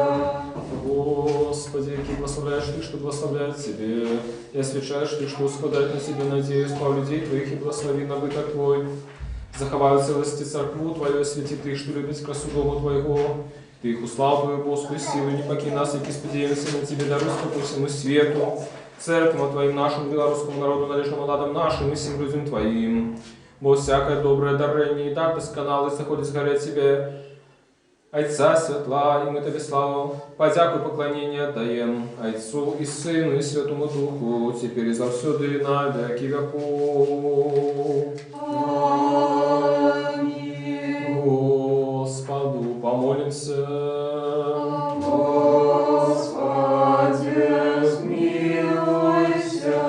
Господи, Ты благословляешь Ты, что благословляет Тебе, и освящаешь Ты, что ускладает на Себе надеюсь, слав людей Твоих, и благослови набыток Твой. Заховай целости церкву Твою, освети Ты, что любить красу Дому Твоего. Ты их услал Твою Божскую силу, не покинь нас, и сподеемся на Тебе, даруй по всему свету. Церквам Твоим, нашему белорусскому народу, належному ладам нашим и всем людям Твоим. Бо всякое доброе дарение и дар досконалый заходит с горы Тебе, Отца светла, и мы Тебе славу, подяку и поклонение отдаем Отцу и Сыну и Святому Духу, теперь и завсюду и на веки веков. Аминь. Господу помолимся. Господи, смилуйся.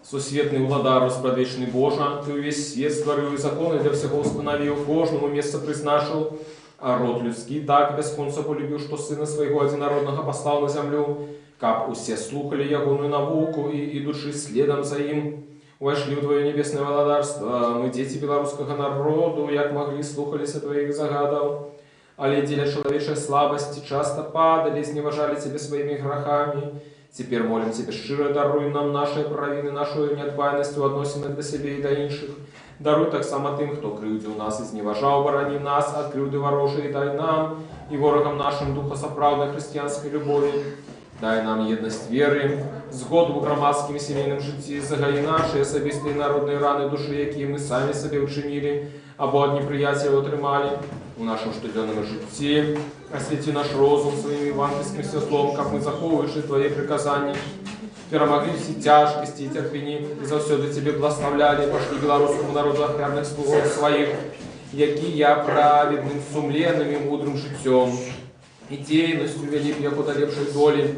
Сусветный владар, распрадвечный Божа, Ты весь свет створил и законы для всего установил, кожному место признашил, а род людский так без конца полюбил, что Сына Своего Одинородного послал на землю, как усе слухали ягоную науку и идущие следом за им. Вошли в Твое небесное владарство, мы, дети белорусского народу, як могли, слухались о Твоих загадов, але деля человечей слабости часто падали, изневажали Тебе своими грехами. Теперь молим Тебе, щиро даруй нам наши провины, нашу неотбайность в относинах до себе и до інших. Даруй так само тим, хто кривдил нас, изневажал, борони нас от кривды ворожей, дай нам и ворогам нашим духа соправдной христианской любови. Дай нам єдність віри, згоду в громадському сімейному житті, загаї наші особисті і народні рани душі, які ми самі собі вчинили, або від неприятеля отримали у нашому щоденному житті. Освяти наш розум своим евангельским світлом, як ми заховуючи Твої приказання, перемогли всі тяжкості і терпіння, і завсюди Тебе благословляли, пошли білоруському народу охряних слугов своїх, які я праведним, сумленним і мудрим життям, и деятельностью велик, як удалевшей доли.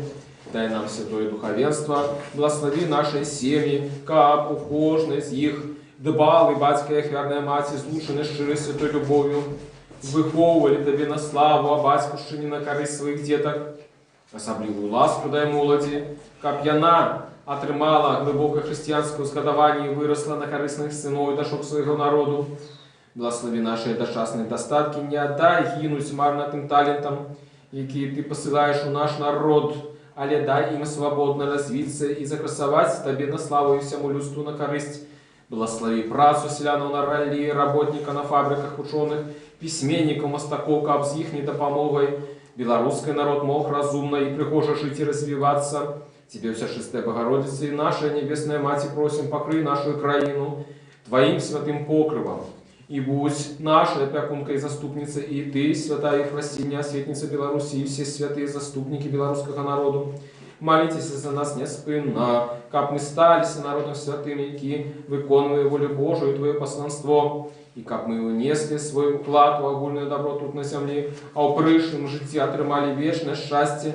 Дай нам святое духовенство, благослови наши семьи, как у кожной из них дбал и батька и охверная мать, излучены щирой святой любовью, выховывали Тебе на славу, а батькушчині на користь своих деток. Особливую ласку дай молоді, как яна отримала глибоке християнське згадування і виросла на корисних синов і дошок своего народу. Благослови наши дочасные достатки, не отдай гинуть марно тим талентам, які Ти посилаєш у наш народ, але дай їм свободно розвитися і закрасовать Тобі на славу і всьому людству на користь. Благослови працу селянов на ролі, работника на фабриках, ученых, письменников, мостаков, каб з їх допомогой белорусский народ мог разумно и прихоже жить и развиваться. Тебе, вся Шестая Богородица и наша Небесная Мать, просим, покрый нашу краину Твоим святым покрывом. И будь нашей опекункой и заступницей, и Ты, святая Ефросинья, светница Беларуси, и все святые заступники белорусского народу, молитесь за нас неспинно, как мы стали народом святым, які виконує волю Божию и Твое посланство, и как мы унесли свой вклад в огульное добро тут на земле, а в прыжном житті отримали вечное счастье,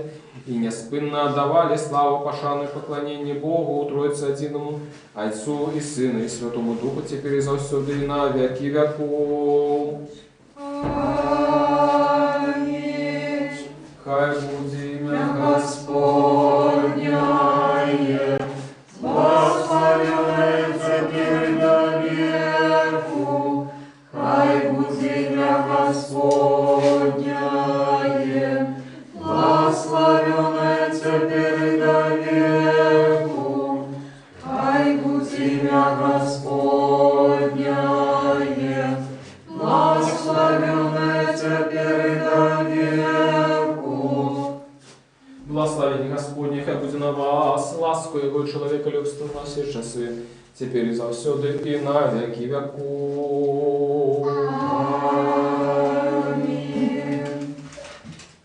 и неспинно отдавали славу, пошану и поклонение Богу, Троице Одиному, Отцу и Сыну и Святому Духу, теперь и завсюду и на веки веков. Аминь. Хай буде ім'я Господняє, благословенное теперь до веку. Хай буде ім'я Господняє, благословенное теперь до веку. Хай буде ім'я Господняє, благословенное теперь до веку. Благословение Господне, хай буде на вас, ласку Его человека любства на все часы, теперь и завсюду и на веки веков. Аминь.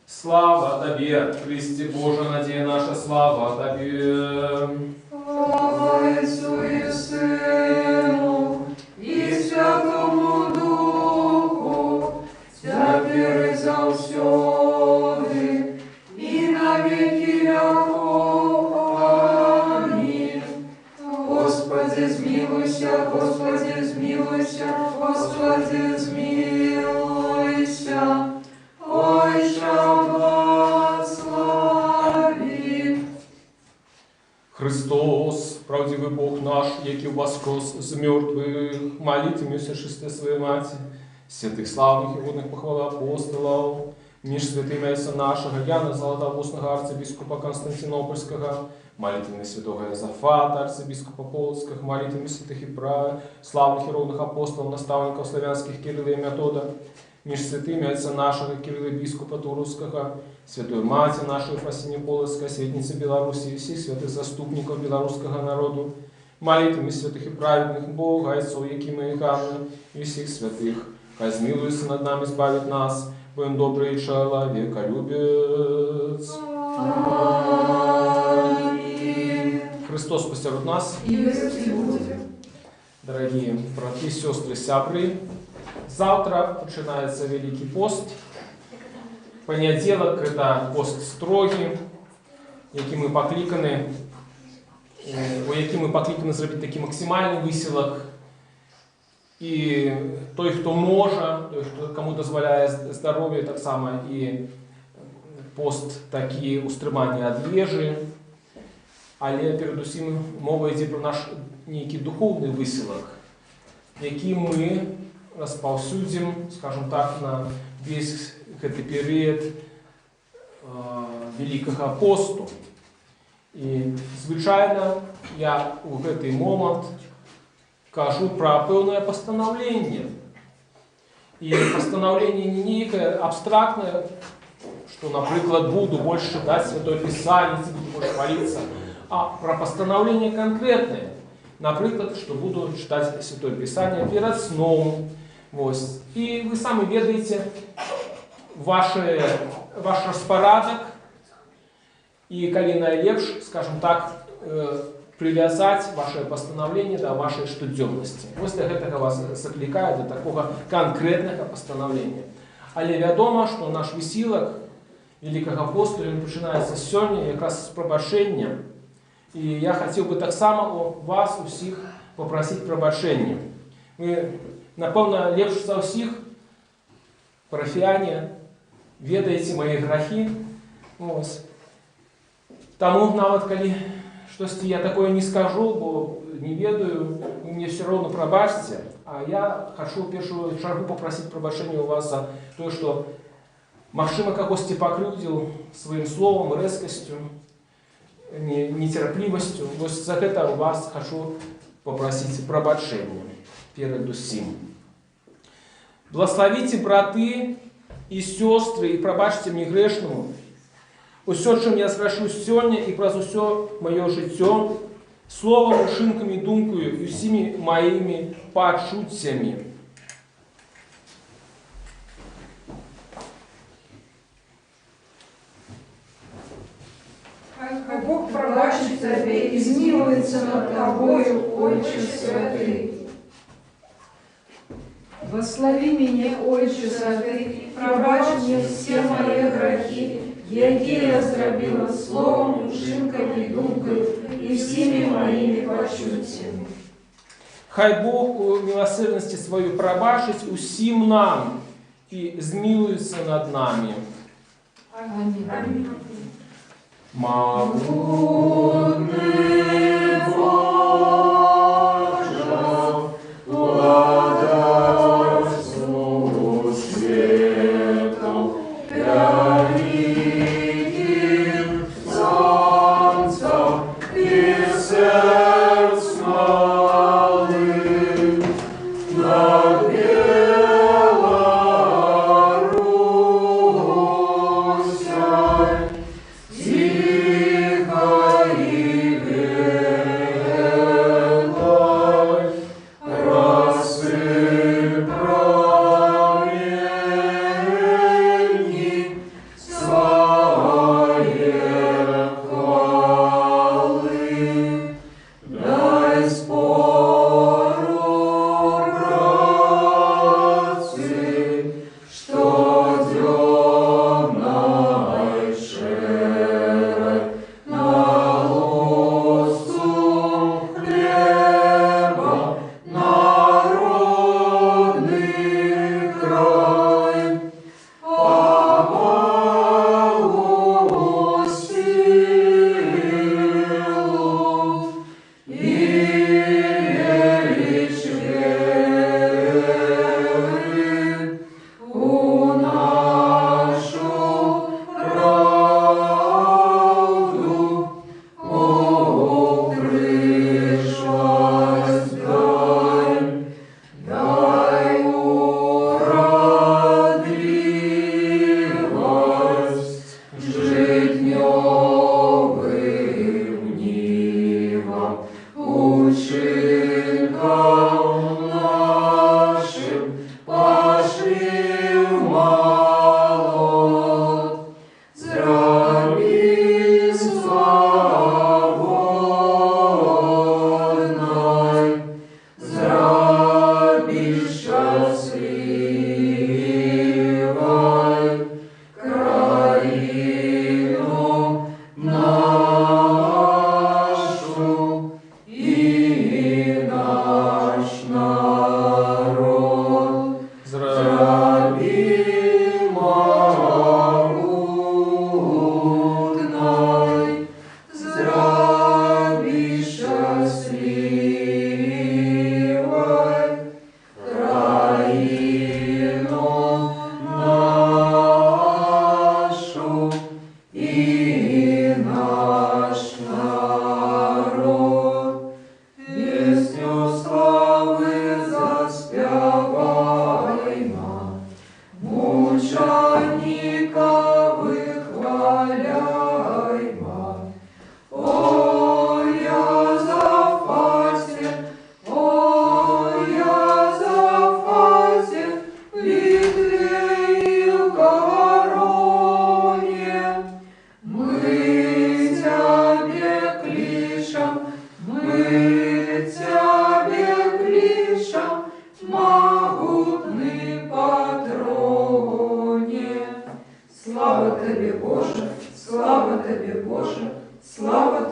Слава Тебе, Христе Боже, надея наша, слава Тебе. Слава Отцу и Сыну и Святому Духу, теперь и завсёды и на веки веков. Аминь. Господи, смилуйся, Господи, смилуйся, Господи, смилуйся. Ой, благослови. Христос, правдивый Бог наш, який воскрес з мертвых, молитвимся шесте своей Мати, святых славных и водных похвала апостолов, між святыми Отца нашего, Яна Золотоустного арцебископа Константинопольского, молитвами святого Иозафата, арцебископа Полоцкого, молитвами святых и славных и ровных апостолов, наставников славянских Кирилла и Метода, між святыми Отца нашего Кирилла Бископа Туруского, святой Мати нашей Ефросинии Полоцкой, светницы Беларуси и всех святых заступников белорусского народу, молитвами святых и праведных Бога, Отцов Якима и Ханны и всех святых, хай змилуется над нами, избавит нас, будем добрый человеколюбец. Христос посеред нас. Дорогие братья, сестры, сябры, завтра начинается Великий пост. Понеділок – это пост строгий, у який ми покликані зробити такий максимальний висілок. І той, хто може, той, кому дозволяє здоров'я, так само і пост такі устримання від їжі. Але передусім мова йде про наш некий духовний висілок, який ми розповсюдимо, скажімо так, на весь цей період Великого посту. І, звичайно, я у цей момент кажу про певне постановление. И постановление не некое абстрактное, что, например, буду больше читать Святое Писание, буду больше молиться, а про постановление конкретное. Например, что буду читать Святое Писание перед сном. Вот. И вы сами ведаете ваш распорядок, и коли найлепш, скажем так, привязать ваше постановление до вашей штодзённасці. Вось для гэтага вас заклікаю, до такого конкретного постановления. Але вядома, что наш высілак Великого посту починаецца сёння якраз з прабачэння. И я хотел бы так само у вас усіх попросить прабачэння. Вы, напэўна, лепш за ўсіх парафіяне ведаеце мои грахи. Таму нават калі штосьці я такое не скажу, бо не ведаю, вы мне все равно пробачьте, а я хочу в первую чергу попросить прабачэння у вас за то, что магчыма кагосьці пакрыўдзіў своим словом, рэзкасцю, нетерпливостью. Вот за это у вас хочу попросить прабачэння перед усім. Благословите, браты и сестры, и прабачьте мне грешному. Усё, чым я зграшу сёння і праз усё маё жыццё, словом, учынкамі, думкою і ўсімі маімі пачуццямі. Хай Бог пробачит тебе и змилуется над тобою, Отче святый. Благослови меня, Отче святый, пробачь мне все мои грехи, якие я зробила словом, учинками, думкою и всеми моими почуттями. Хай Бог у милосердности свою пробачить усім нам и змилуется над нами. Аминь. Могутный Боже, владарству свету, великим солнцем и сердц малых, над Белорусью тихо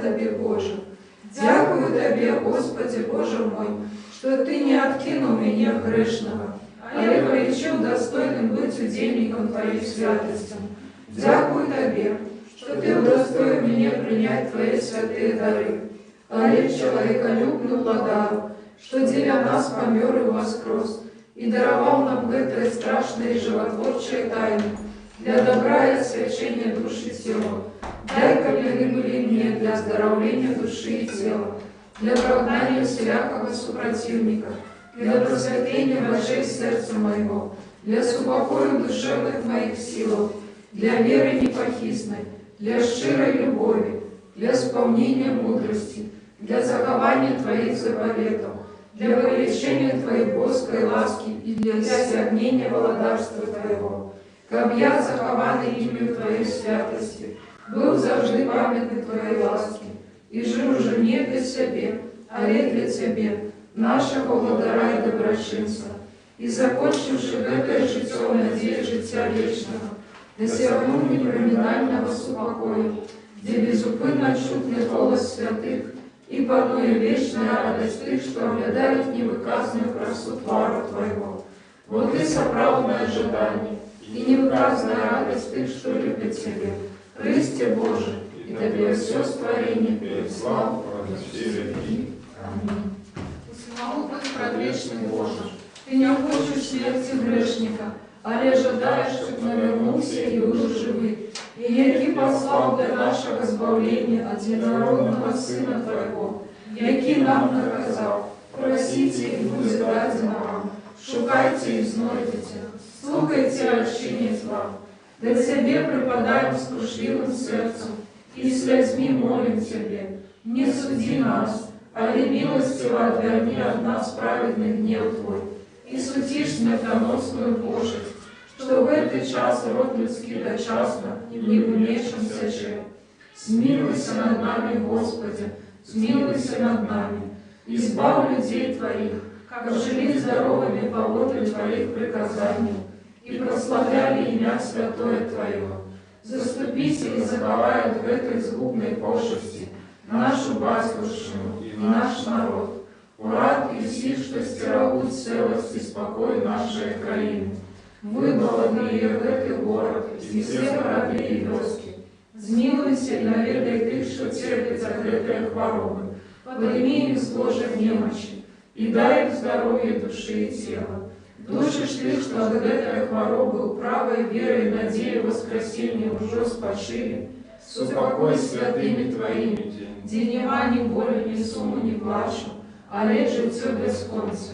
Тебе, Боже. Дякую Тебе, Господи, Боже мой, что Ты не откинул меня грешного, але поречил достойным быть удельником Твоей святости. Дякую Тебе, что Ты удостоил меня принять Твои святые дары, але человеколюбную владару, что деля нас помер и воскрес, и даровал нам это страшное и животворчее тайны для добра и освящения души и тела. Дай капляны были мне для оздоровления души и тела, для прогнания всякого супротивника, для просветления вожей сердца моего, для супокоя душевных моих сил, для веры непохисной, для щирой любови, для исполнения мудрости, для закования Твоих заповедов, для вовлечения Твоей боской ласки и для осягнения владарства Твоего. Каб я, захованный имя Твоей святости, был завжди памятный Твоей ласки, и жил уже не для себе, але для Тебе, нашего владара и доброчинца, и закончивши это житье в надежде життя вечного, досягнул непроминального супокоя, где безупынно чутный голос святых, и пануя вечная радость Ты, что оглядает невыказанную красоту твара Твоего. Вот и соправдное ожидание, и невыказанная радость Ты, что любит Тебе, Христе Боже, и Тебе все створение перед славу всей любви. Аминь. Всемогутный Предвечный Боже, Ты не хочешь смерти грешника, але жадаешь, чтоб навернулся и был живый, и яки послал для нашего избавления одинородного Сына Твоего, яки нам наказал, просите и будет дадено вам, шукайте и знойдете, слухайте очинить вам. Да Тебе припадаем с крушливым сердцем, и слезьми молим Тебе, не суди нас, але милостиво отверни от нас праведный гнев Твой, и сутишь смертоносную пошесть, что в этот час род людский дочасно не умешался чем. Смилуйся над нами, Господи, смилуйся над нами, избавь людей Твоих, как жили здоровыми по воле Твоих приказаний, и прославляли имя святое Твое. Заступите и заковают в этой згубной пошести нашу батюшку и наш народ. Урад и все, что стерегут целость и спокой нашей краины. Выболодные в этот город и все корабли и вёски. Змилуйся и наведай Ты, что терпит от этой хворобы. Подними их с ложем немощи и дай им здоровье души и тела. Души Ты, что от этой хворобы правой верой и надеей воскресения уже спочили, супокой святыми Твоими, где нема ни боли, ни суму, ни плачу, але життя бесконце.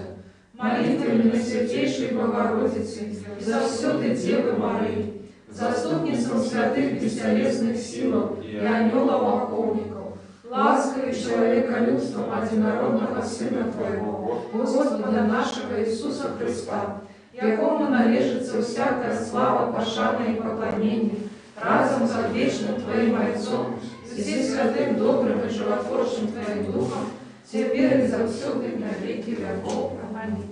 Молитвами на Святейшей Богородице, за все Ты, Девы Марии, заступницам святых бестелесных сил и ангелов-охотников, ласковый человеколюбством одинородного Сына Твоего, Господа нашего Иисуса Христа, якому належится всякая слава, пошана и поклонение, разом за вечным Твоим Отцом, и все святым, добрым и животворчим Твоим Духом, теперь и за все на веки веков. Аминь.